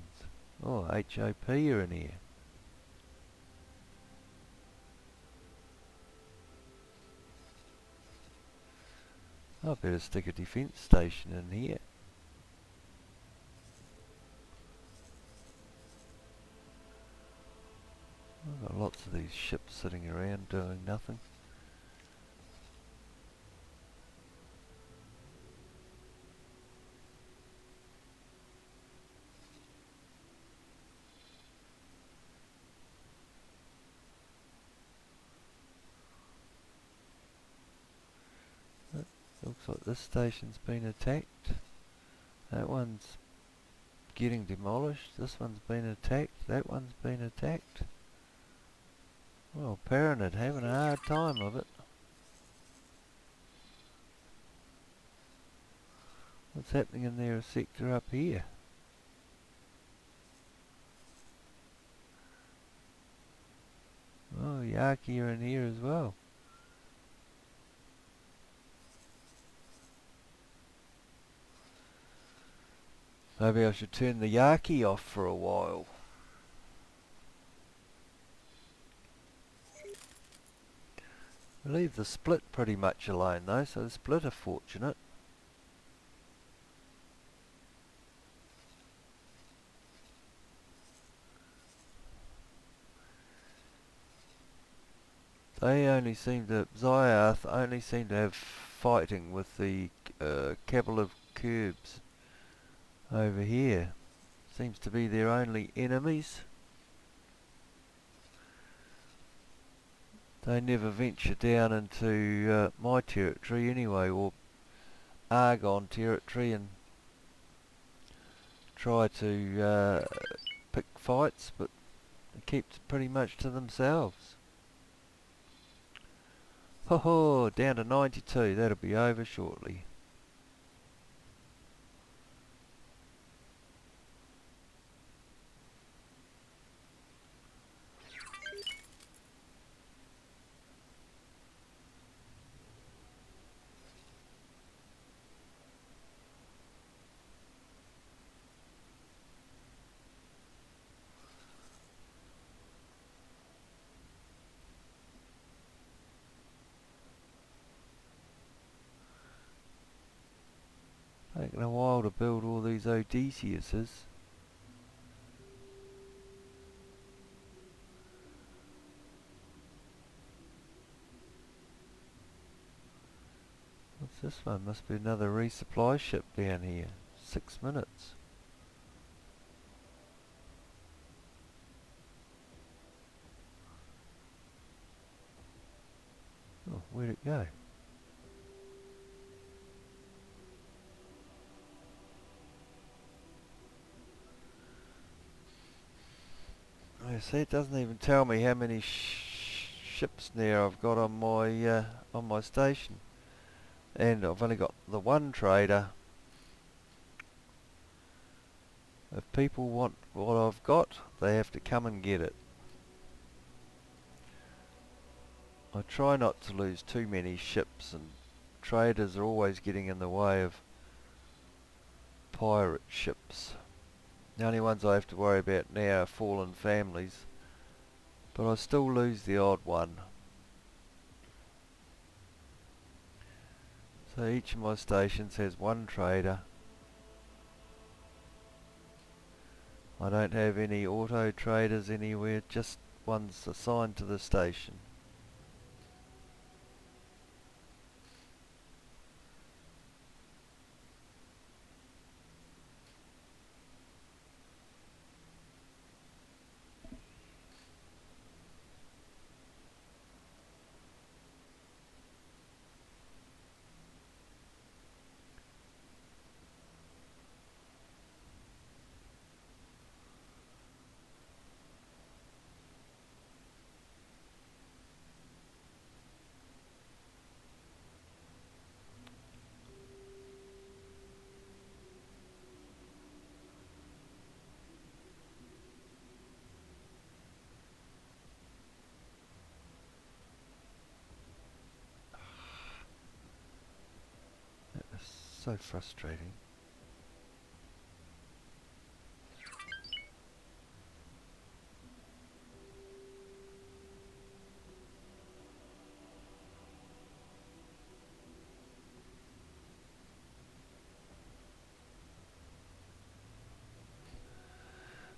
Oh, HOP are in here. I better stick a defence station in here. I've got lots of these ships sitting around doing nothing. Looks like this station's been attacked. That one's getting demolished. This one's been attacked. That one's been attacked. Well, Paranid having a hard time of it. What's happening in their sector up here? Oh, Yaki are in here as well. Maybe I should turn the Yaki off for a while. Leave the split pretty much alone though, so the split are fortunate. Zyath only seem to have fighting with the cabal of Curbs over here. Seems to be their only enemies. They never venture down into my territory anyway, or Argon territory, and try to pick fights, but they keep pretty much to themselves. Ho ho, down to 92, that'll be over shortly. Taking a while to build all these Odysseus's. What's this one? Must be another resupply ship down here. 6 minutes. Oh, where'd it go? I see, it doesn't even tell me how many ships now I've got on my station, and I've only got the one trader. If people want what I've got, they have to come and get it. I try not to lose too many ships, and traders are always getting in the way of pirate ships. The only ones I have to worry about now are fallen families, but I still lose the odd one. So each of my stations has one trader. I don't have any auto traders anywhere, just ones assigned to the station. So frustrating.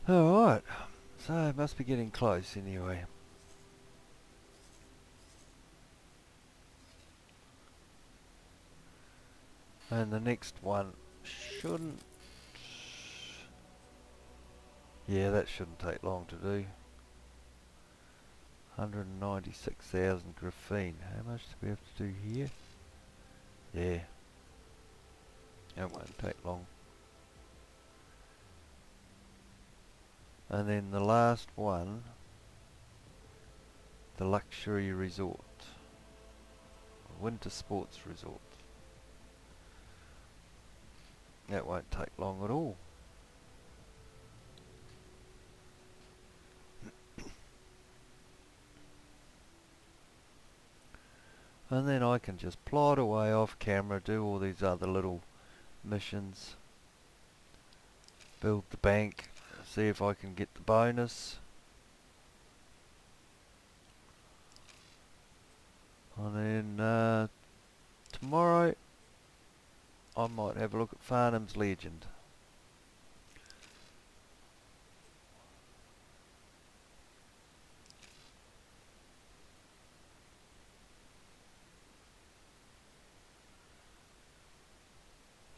Alright, so it must be getting close anyway. And the next one shouldn't... Yeah, that shouldn't take long to do. 196,000 graphene. How much do we have to do here? Yeah. That won't take long. And then the last one, the luxury resort. Winter sports resort. That won't take long at all. And then I can just plod away off camera, do all these other little missions. Build the bank, see if I can get the bonus. And then tomorrow I might have a look at Farnham's Legend.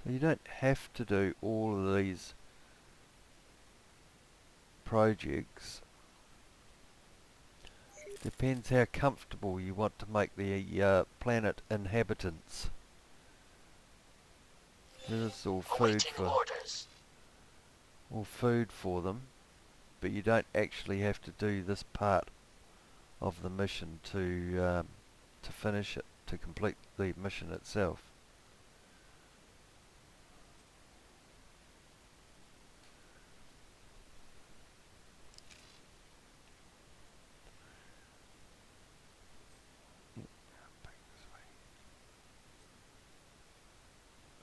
So you don't have to do all of these projects. Depends how comfortable you want to make the planet inhabitants. This is all food for them, but you don't actually have to do this part of the mission to finish it, to complete the mission itself.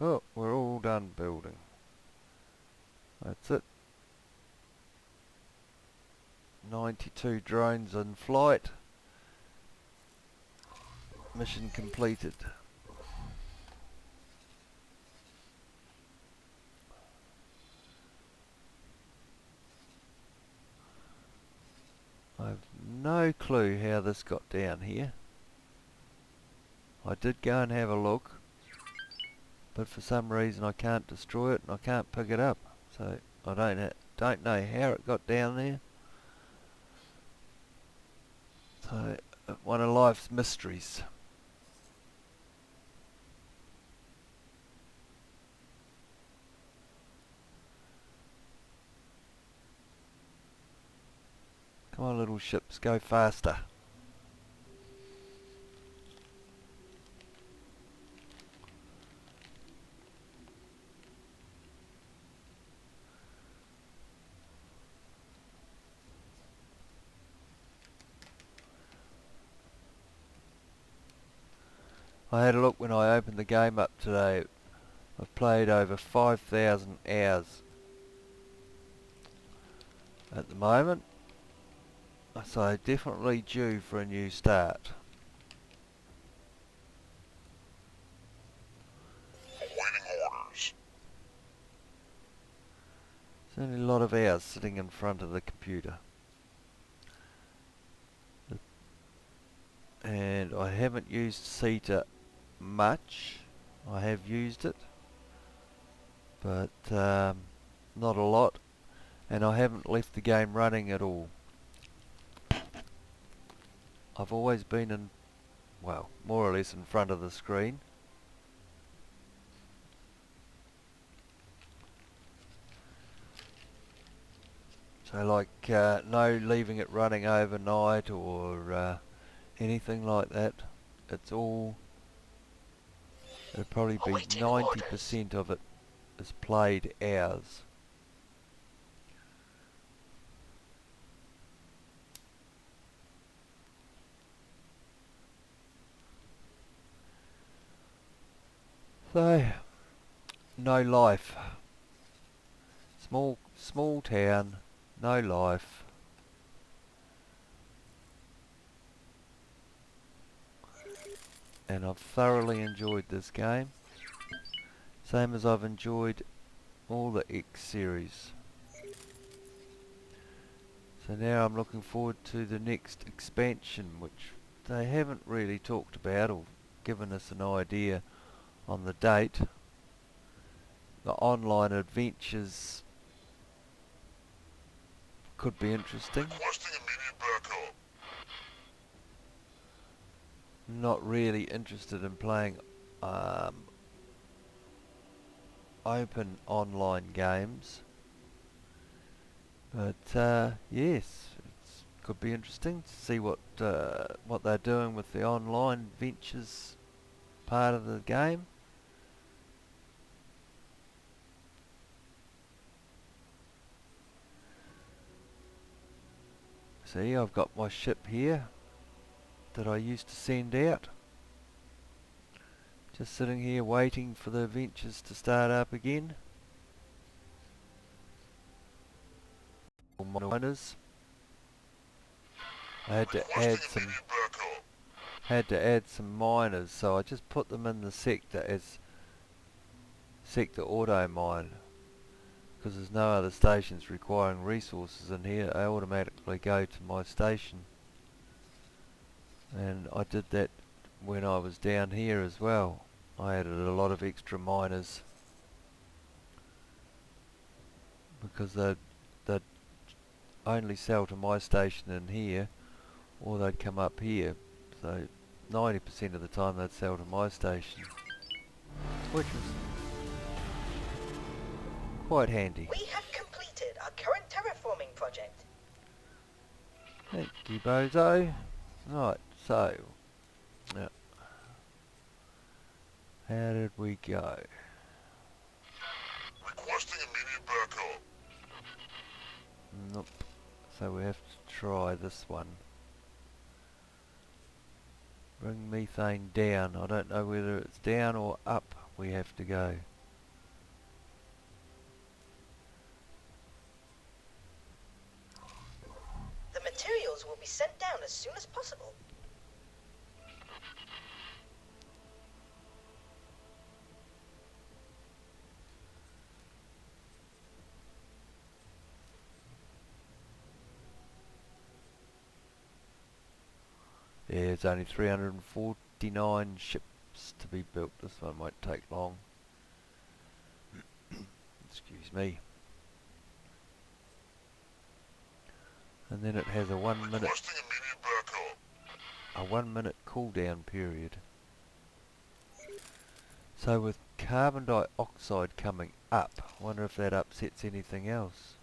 Oh, we're all done building. That's it. 92 drones in flight. Mission completed. I have no clue how this got down here. I did go and have a look, but for some reason I can't destroy it and I can't pick it up. So I don't know how it got down there. So one of life's mysteries. Come on, little ships, go faster. I had a look when I opened the game up today. I've played over 5,000 hours at the moment. So definitely due for a new start. Awaiting orders. Certainly a lot of hours sitting in front of the computer. And I haven't used CETA much. I have used it, but not a lot. And I haven't left the game running at all. I've always been in, well, more or less in front of the screen. So like no leaving it running overnight or anything like that. It's all, it'll probably be 90% of it is played hours. So no life. Small town, no life. And I've thoroughly enjoyed this game. Same as I've enjoyed all the X series. So now I'm looking forward to the next expansion, which they haven't really talked about or given us an idea on the date. The online adventures could be interesting. Requesting immediate backup. Not really interested in playing open online games, but yes, it could be interesting to see what they're doing with the online ventures part of the game. See, I've got my ship here that I used to send out. Just sitting here waiting for the adventures to start up again. Miners. I Requesting immediate backup. had to add some miners, so I just put them in the sector as sector auto mine, because there's no other stations requiring resources in here. They automatically go to my station, and I did that when I was down here as well. I added a lot of extra miners because they'd only sell to my station in here, or they'd come up here. So 90% of the time they'd sell to my station, which was quite handy. We have completed our current terraforming project. Thank you, Bozo. Right, so, yeah, how did we go? Requesting immediate backup. Nope. So we have to try this one. Bring methane down. I don't know whether it's down or up we have to go. The materials will be sent down as soon as possible. Yeah, it's only 349 ships to be built. This one won't take long. Excuse me. And then it has a 1 minute Requesting immediate backup. a 1 minute cooldown period. So with carbon dioxide coming up, I wonder if that upsets anything else.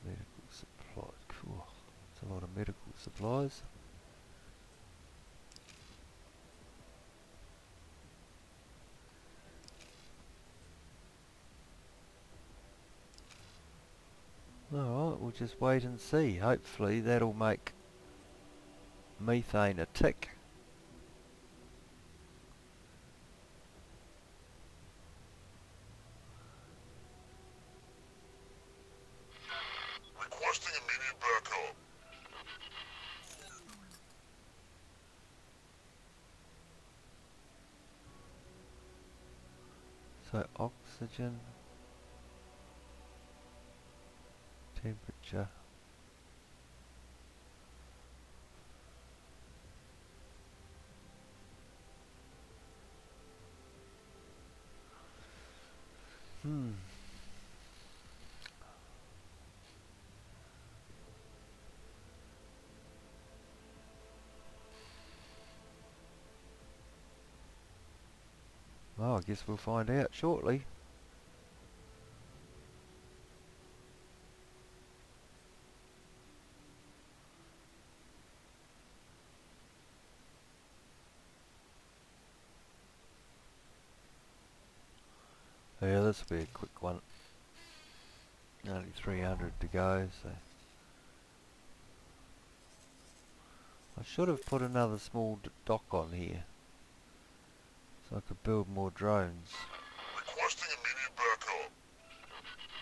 Medical supplies, cool. That's a lot of medical supplies. Alright, we'll just wait and see. Hopefully that'll make methane a tick. Requesting immediate backup. So oxygen, temperature. Well, I guess we'll find out shortly. Yeah, this will be a quick one. Only 300 to go, so I should have put another small dock on here so I could build more drones. Requesting immediate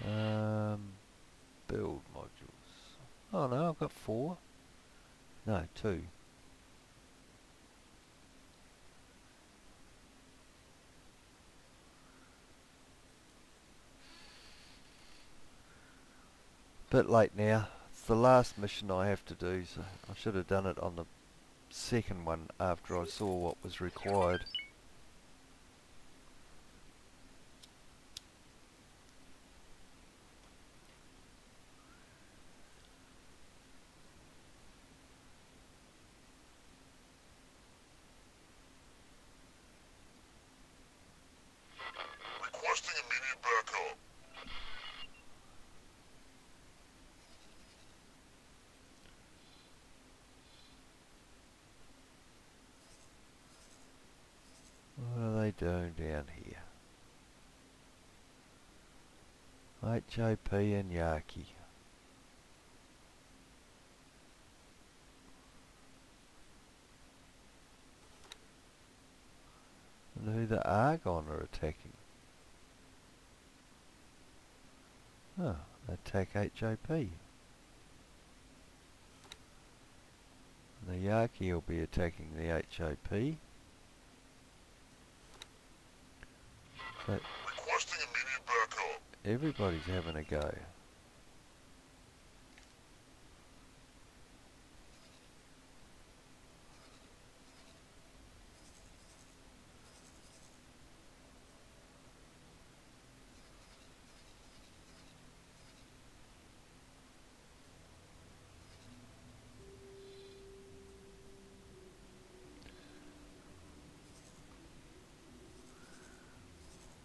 backup. Build modules. Oh no, I've got 4. No, 2. Bit late now. It's the last mission I have to do, so I should have done it on the second one after I saw what was required. Requesting immediate backup. What are they doing down here? HOP and Yaki. And who the Argon are attacking? Oh, attack HOP. And the Yaki will be attacking the HOP. So Requesting immediate backup. everybody's having a go.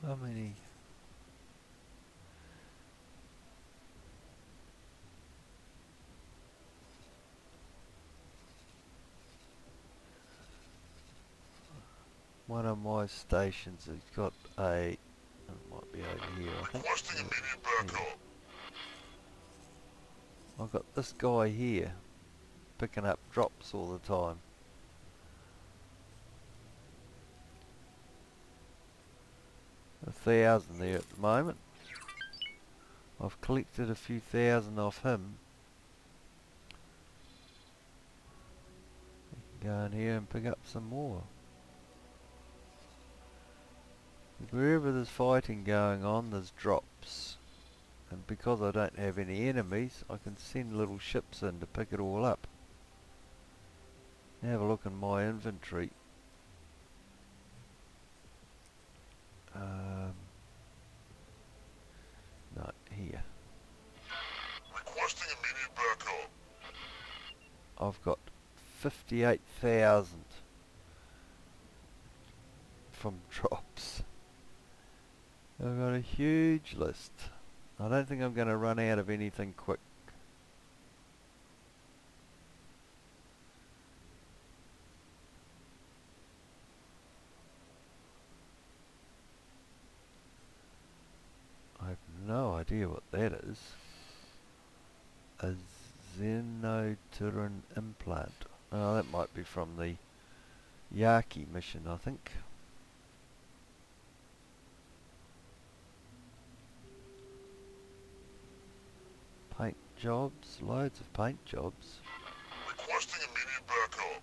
How many? One of my stations has got a, it might be over here I think. Requesting immediate Yeah. backup. I've got this guy here picking up drops all the time. A 1,000 there at the moment. I've collected a few thousand off him. You can go in here and pick up some more. Wherever there's fighting going on, there's drops. And because I don't have any enemies, I can send little ships in to pick it all up. Have a look in my inventory. No, here. Requesting immediate backup. I've got 58,000 from drops. I've got a huge list. I don't think I'm going to run out of anything quick. I have no idea what that is. A xenoturin implant. Oh, that might be from the Yaki mission, I think. Paint jobs, loads of paint jobs. Requesting immediate backup.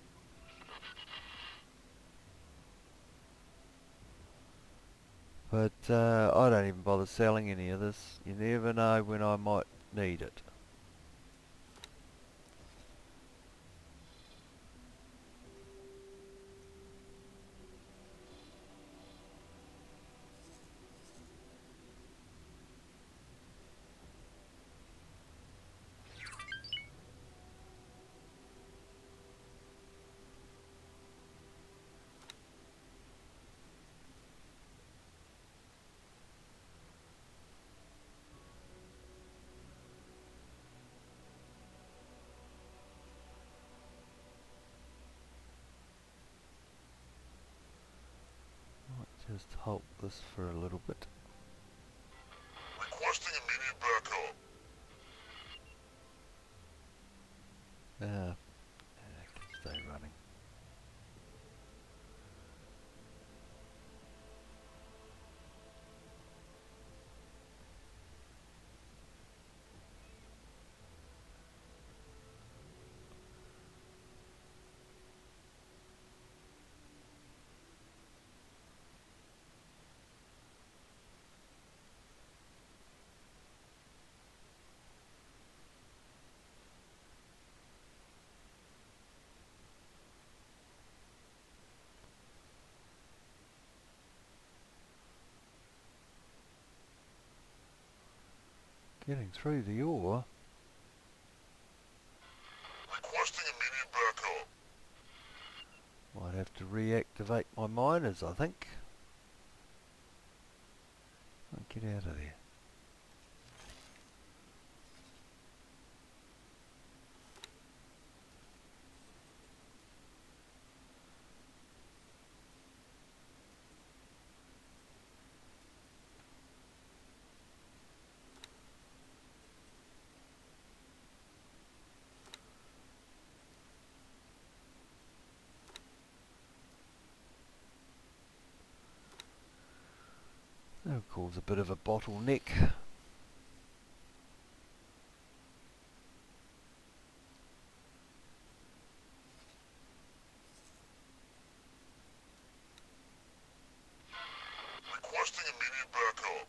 But I don't even bother selling any of this. You never know when I might need it. Just halt this for a little bit. Requesting immediate backup. Getting through the ore. Requesting immediate backup. Might have to reactivate my miners, I think. Get out of there. That'll cause a bit of a bottleneck. Requesting immediate backup.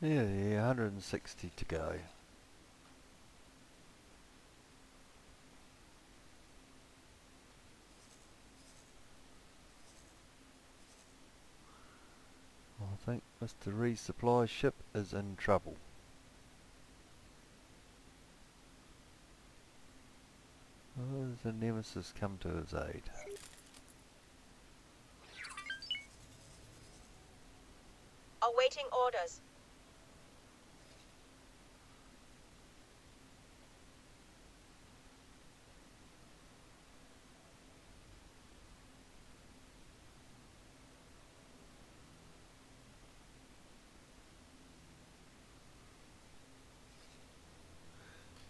Yeah, 160 to go. I think Mr. Resupply ship is in trouble. Oh, the Nemesis come to his aid. Awaiting orders.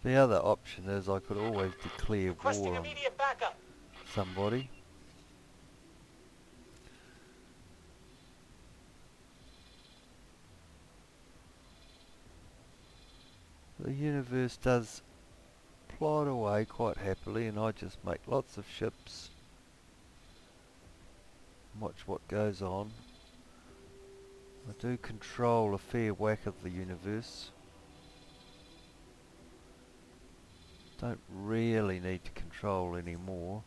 The other option is I could always declare Requesting war on immediate backup. somebody. The universe does plod away quite happily and I just make lots of ships and watch what goes on. I do control a fair whack of the universe. Don't really need to control anymore.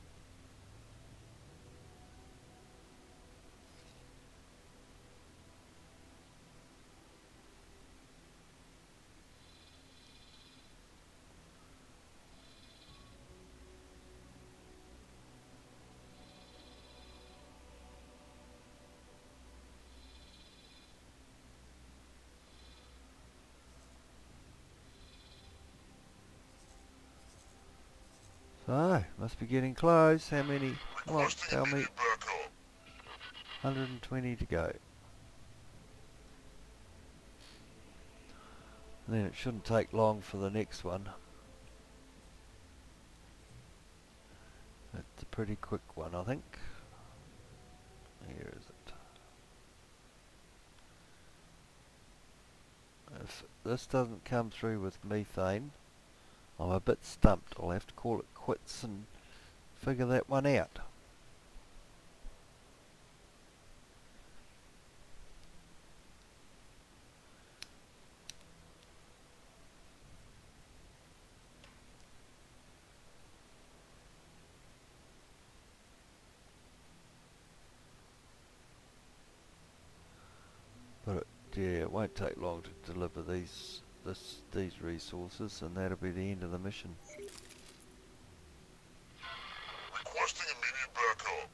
So, must be getting close. How many? Come on, Requesting tell me. immediate backup. 120 to go. And then it shouldn't take long for the next one. It's a pretty quick one, I think. Here is it. If this doesn't come through with methane, I'm a bit stumped. I'll have to call it quits and figure that one out. But yeah, it won't take long to deliver these resources, and that'll be the end of the mission. Requesting immediate backup.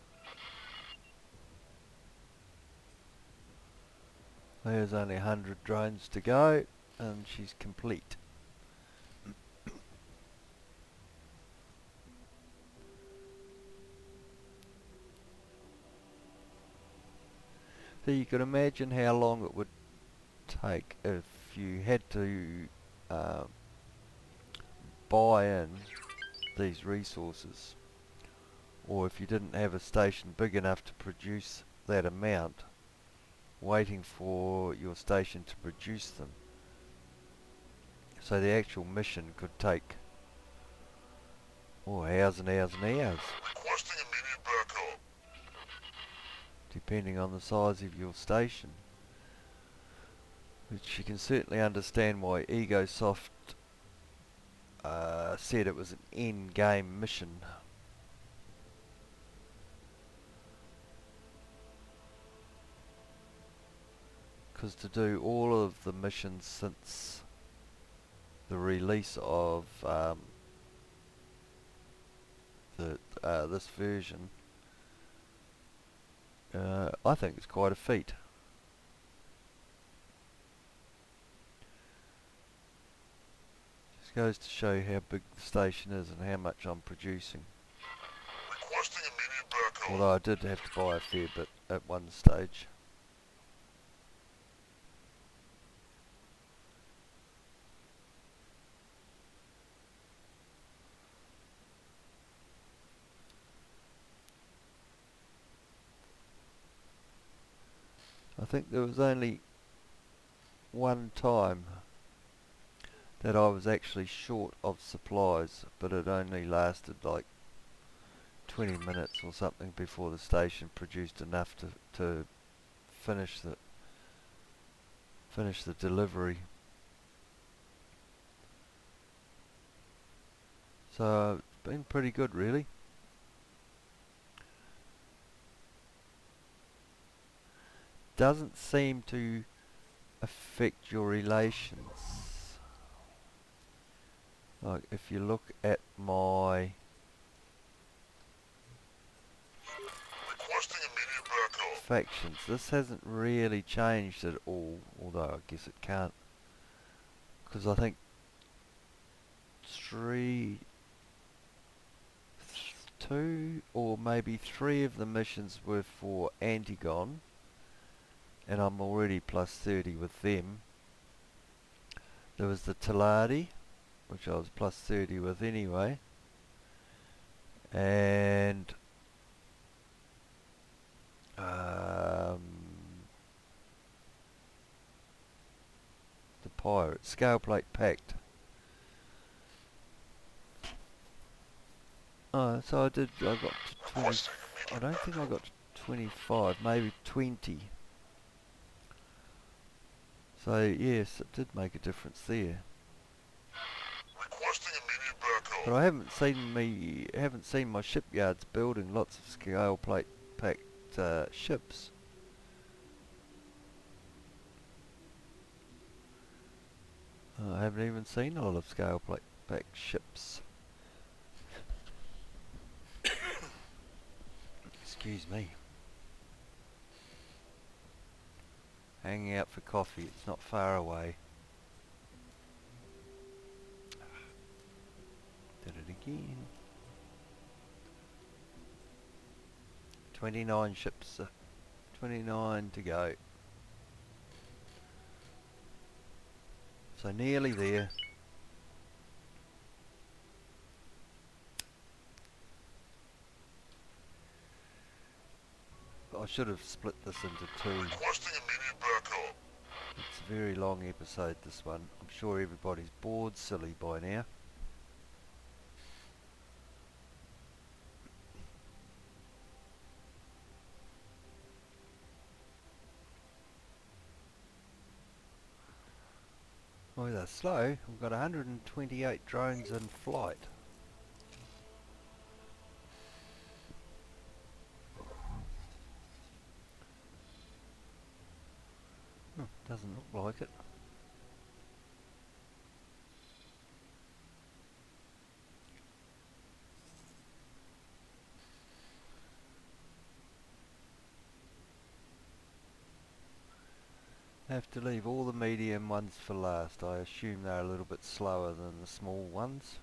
There's only 100 drones to go, and she's complete. So you can imagine how long it would take if you had to buy in these resources, or if you didn't have a station big enough to produce that amount, waiting for your station to produce them. So the actual mission could take hours and hours and hours, Requesting immediate backup. depending on the size of your station. Which you can certainly understand why EgoSoft said it was an end-game mission. because to do all of the missions since the release of this version, I think it's quite a feat. Just goes to show how big the station is and how much I'm producing. Requesting immediate backup. Although I did have to buy a fair bit at one stage. I think there was only one time that I was actually short of supplies, but it only lasted like 20 minutes or something before the station produced enough to finish the delivery. So it's been pretty good, really. Doesn't seem to affect your relations. Like if you look at my Requesting immediate backup. factions, this hasn't really changed at all, although I guess it can't, because I think two or maybe three of the missions were for Antigone, and I'm already plus 30 with them. There was the Taladi, which I was plus 30 with anyway, and the Pirate, Scale Plate Pact. So I got to 20, I don't think I got to 25, maybe 20. So yes, it did make a difference there. Requesting immediate backup. But I haven't seen my shipyards building lots of scale plate packed ships. I haven't even seen a lot of scale plate packed ships. Excuse me. Hanging out for coffee, it's not far away. Did it again. 29 ships, 29 to go. So nearly there. I should have split this into two. Requesting immediate backup. It's a very long episode, this one. I'm sure everybody's bored silly by now. Oh, they're slow. We've got 128 drones in flight. Doesn't look like it. Have to leave all the medium ones for last. I assume they're a little bit slower than the small ones.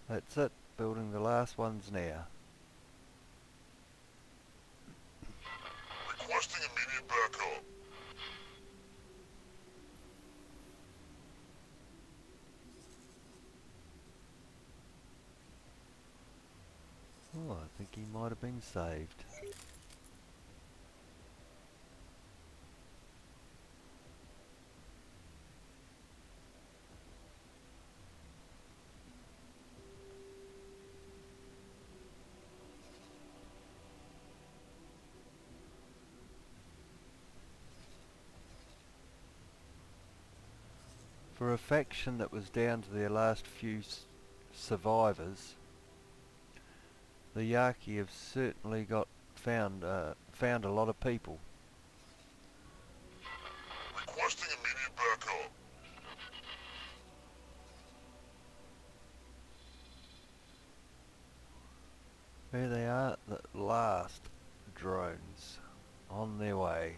That's it. Building the last ones now. Requesting immediate backup. Oh, I think he might have been saved. For a faction that was down to their last few survivors, the Yaki have certainly found a lot of people. Requesting immediate backup. Here they are, the last drones on their way.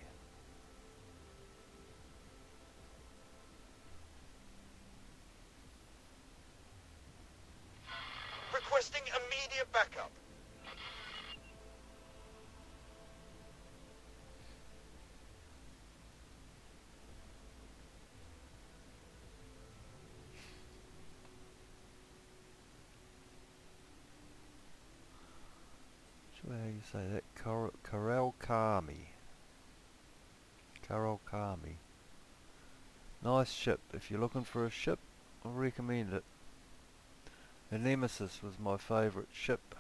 Requesting immediate backup. How do you say that? Karel Kami. Nice ship. If you're looking for a ship, I recommend it. The Nemesis was my favourite ship,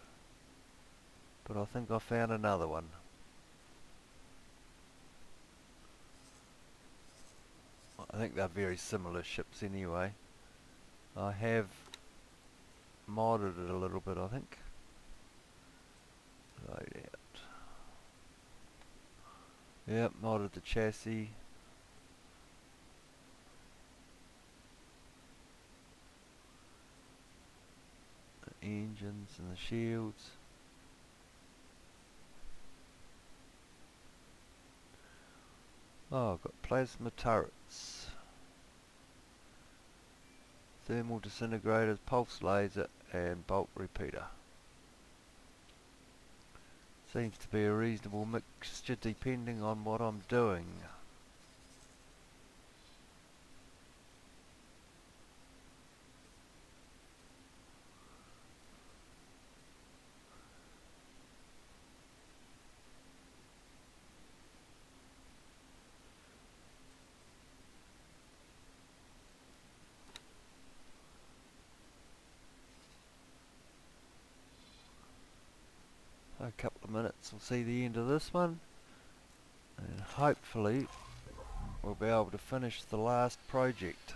but I think I found another one. I think they're very similar ships anyway. I have modded it a little bit, I think. Load out. Yep, modded the chassis. The engines and the shields. Oh, I've got plasma turrets. Thermal disintegrators, pulse laser and bolt repeater. Seems to be a reasonable mixture depending on what I'm doing. A couple of minutes we'll see the end of this one, and hopefully we'll be able to finish the last project.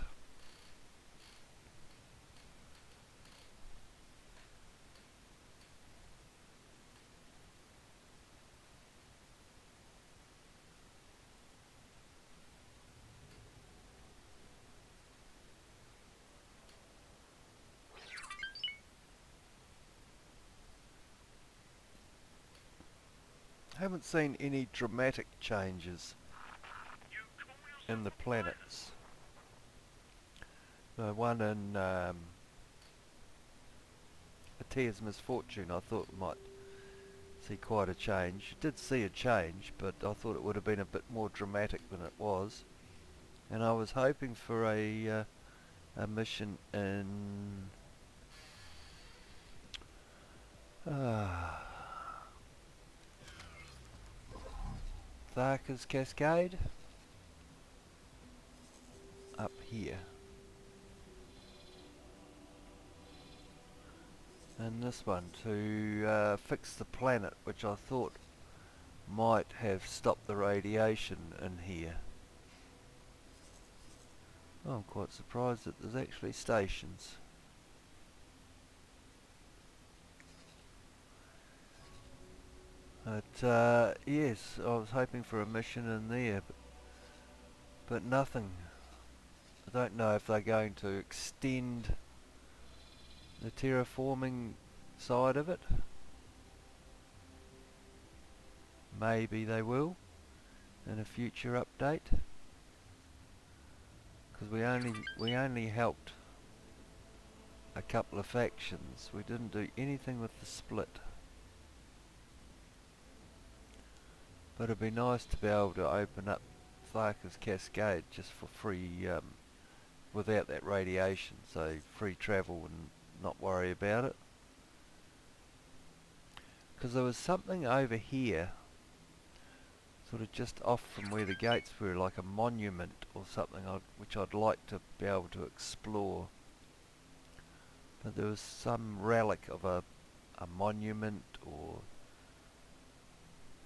Haven't seen any dramatic changes in the planets. The one in A Tear's Misfortune I thought might see quite a change. You did see a change, but I thought it would have been a bit more dramatic than it was. And I was hoping for a mission in Tharka's Cascade up here, and this one to fix the planet, which I thought might have stopped the radiation in here. Oh, I'm quite surprised that there's actually stations. But yes, I was hoping for a mission in there, but nothing. I don't know if they're going to extend the terraforming side of it. Maybe they will in a future update, because we only helped a couple of factions. We didn't do anything with the split. But it'd be nice to be able to open up Tharka's Cascade just for free, without that radiation, so free travel and not worry about it. Because there was something over here, sort of just off from where the gates were, like a monument or something, which I'd like to be able to explore. But there was some relic of a monument or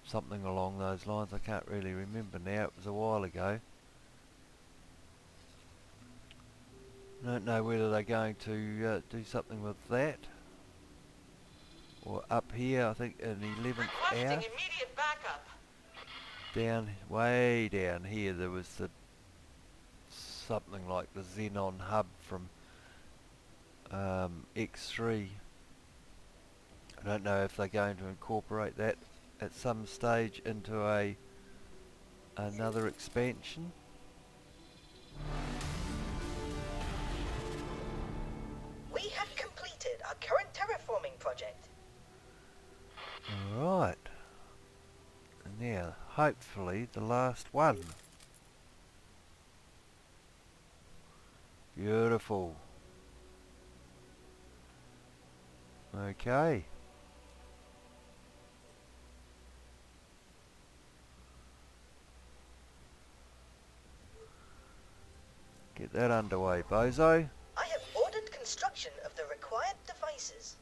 something along those lines. I can't really remember now, it was a while ago. I don't know whether they're going to do something with that, or up here, I think in 11th Requesting hour. immediate backup. Down, way down here, there was something like the Xenon hub from X3. I don't know if they're going to incorporate that at some stage into another expansion. We have completed our current terraforming project. Alright. And now, hopefully, the last one. Beautiful. Okay. Get that underway, bozo. I have ordered construction of the required devices.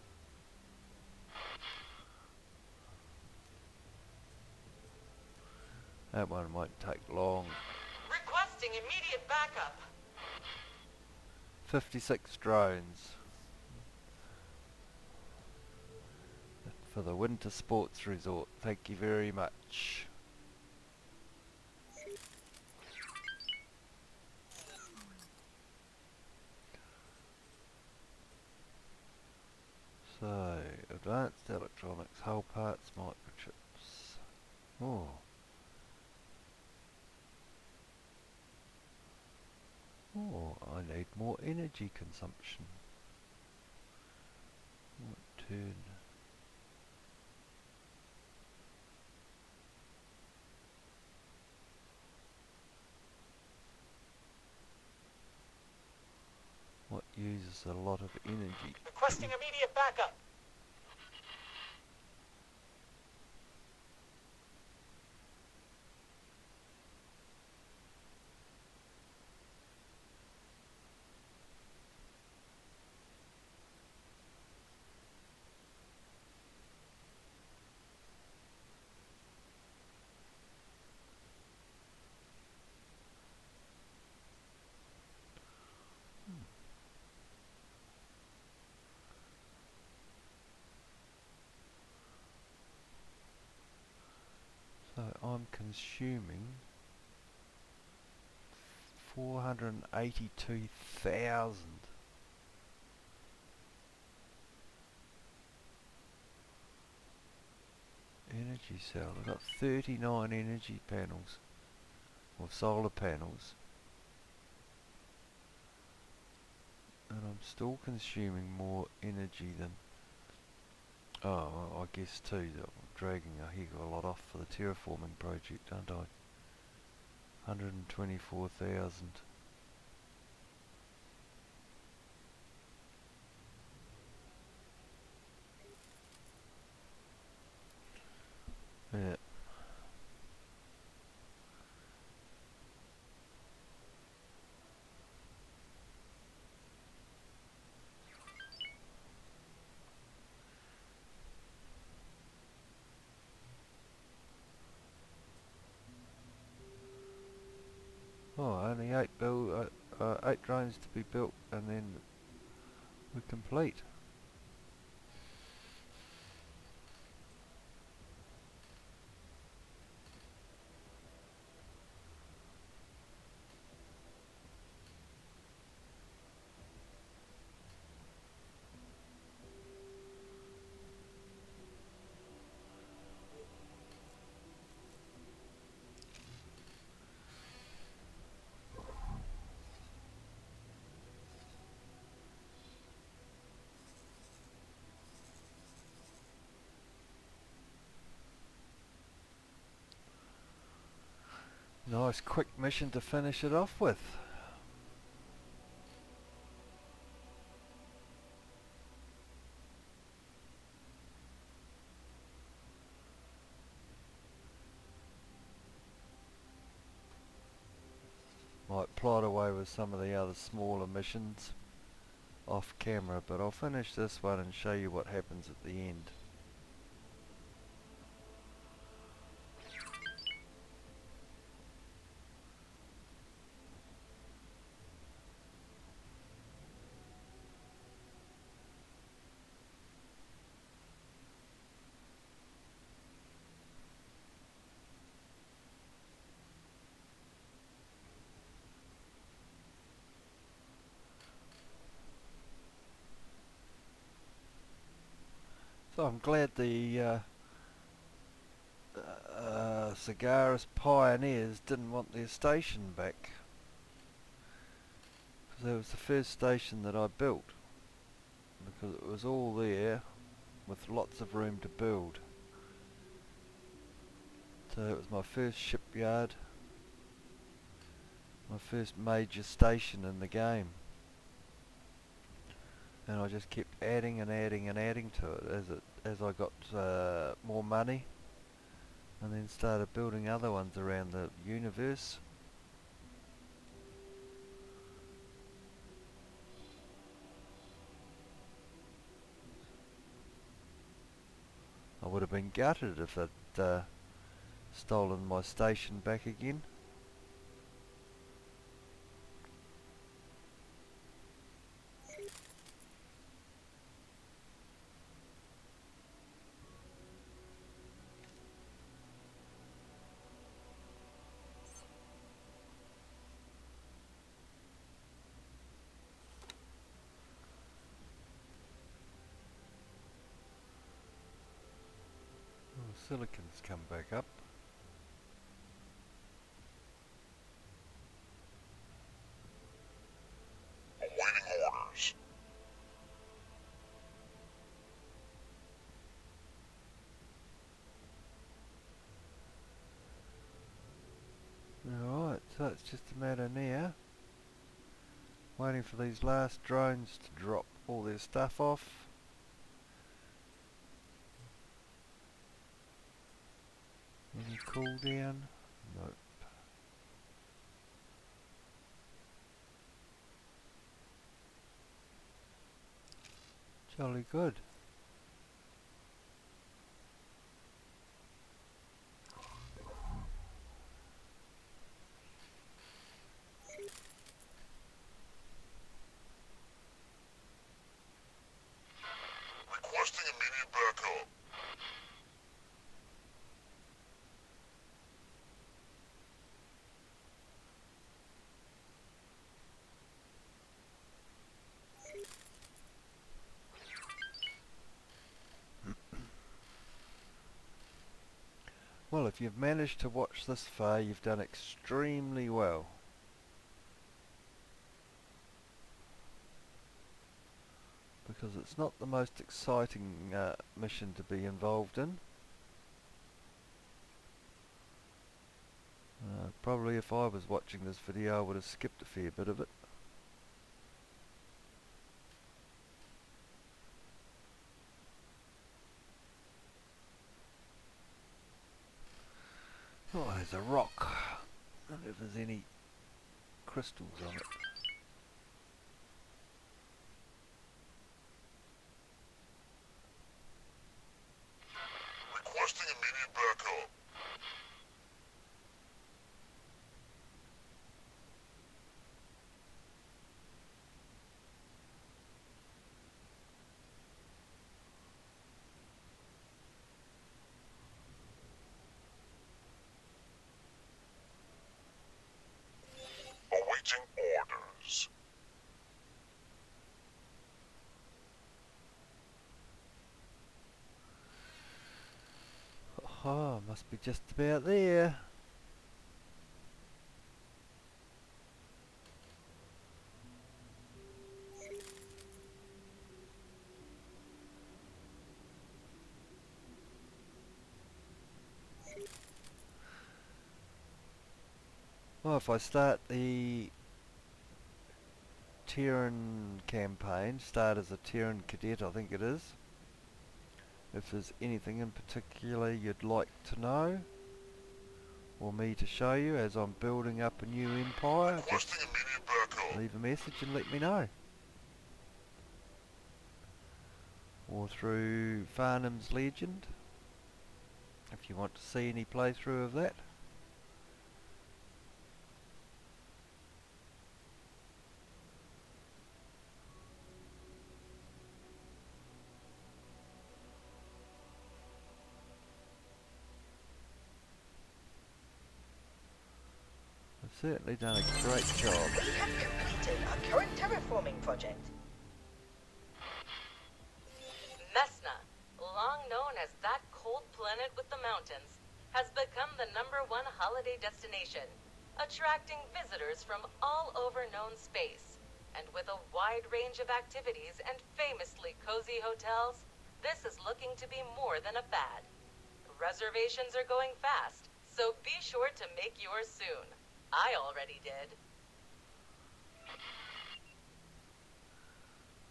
That one won't take long. Requesting immediate backup. 56 drones. For the winter sports resort. Thank you very much. So, advanced electronics, whole parts, microchips. Oh. Oh, I need more energy consumption. What turn? What uses a lot of energy? Requesting immediate backup. So I'm consuming 482,000 energy cell. I've got 39 energy panels, or solar panels, and I'm still consuming more energy than, oh, well, I guess too that I'm dragging a heck of a lot off for the terraforming project, aren't I? 124,000. Yeah. Oh, only 8 drones to be built, and then we're complete. Nice quick mission to finish it off with. Might plot away with some of the other smaller missions off camera, but I'll finish this one and show you what happens at the end. So I'm glad the Cigaris pioneers didn't want their station back, because it was the first station that I built, because it was all there with lots of room to build. So it was my first shipyard, my first major station in the game, and I just kept adding and adding and adding to it as I got more money, and then started building other ones around the universe. I would have been gutted if I'd stolen my station back again. Oh, silicon's come back up. Awaiting orders. Alright, so it's just a matter now, waiting for these last drones to drop all their stuff off. Any cooldown? Nope. Jolly good. Requesting immediate backup. Well, if you've managed to watch this far, you've done extremely well. Because it's not the most exciting mission to be involved in. Probably if I was watching this video I would have skipped a fair bit of it. Oh, there's a rock. I wonder if there's any crystals on it. Requesting immediate backup. Awaiting orders. Oh, must be just about there. Well, if I start the Terran campaign, start as a Terran cadet I think it is. If there's anything in particular you'd like to know, or me to show you as I'm building up a new empire, just Requesting immediate backup. leave a message and let me know. Or through Farnham's Legend, if you want to see any playthrough of that. I've certainly done a great job. We have completed our current terraforming project. Mesna, planet with the mountains, has become the #1 holiday destination, attracting visitors from all over known space. And with a wide range of activities and famously cozy hotels, this is looking to be more than a fad. Reservations are going fast, so be sure to make yours soon. I already did.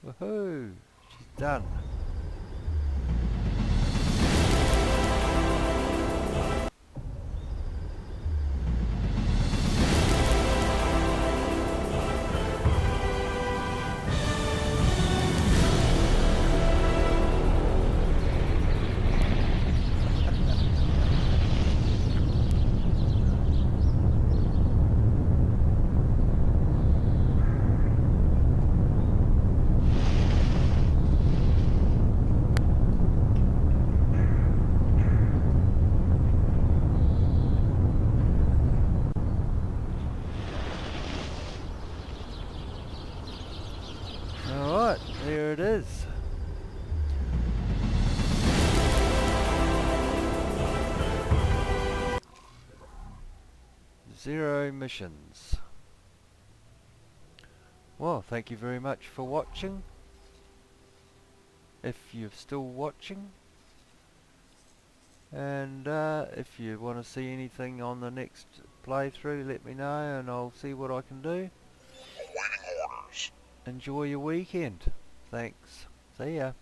Woohoo! She's done. Alright, there it is. Zero emissions. Well, thank you very much for watching. If you're still watching. And if you want to see anything on the next playthrough, let me know and I'll see what I can do. Awaiting orders. Enjoy your weekend. Thanks. See ya.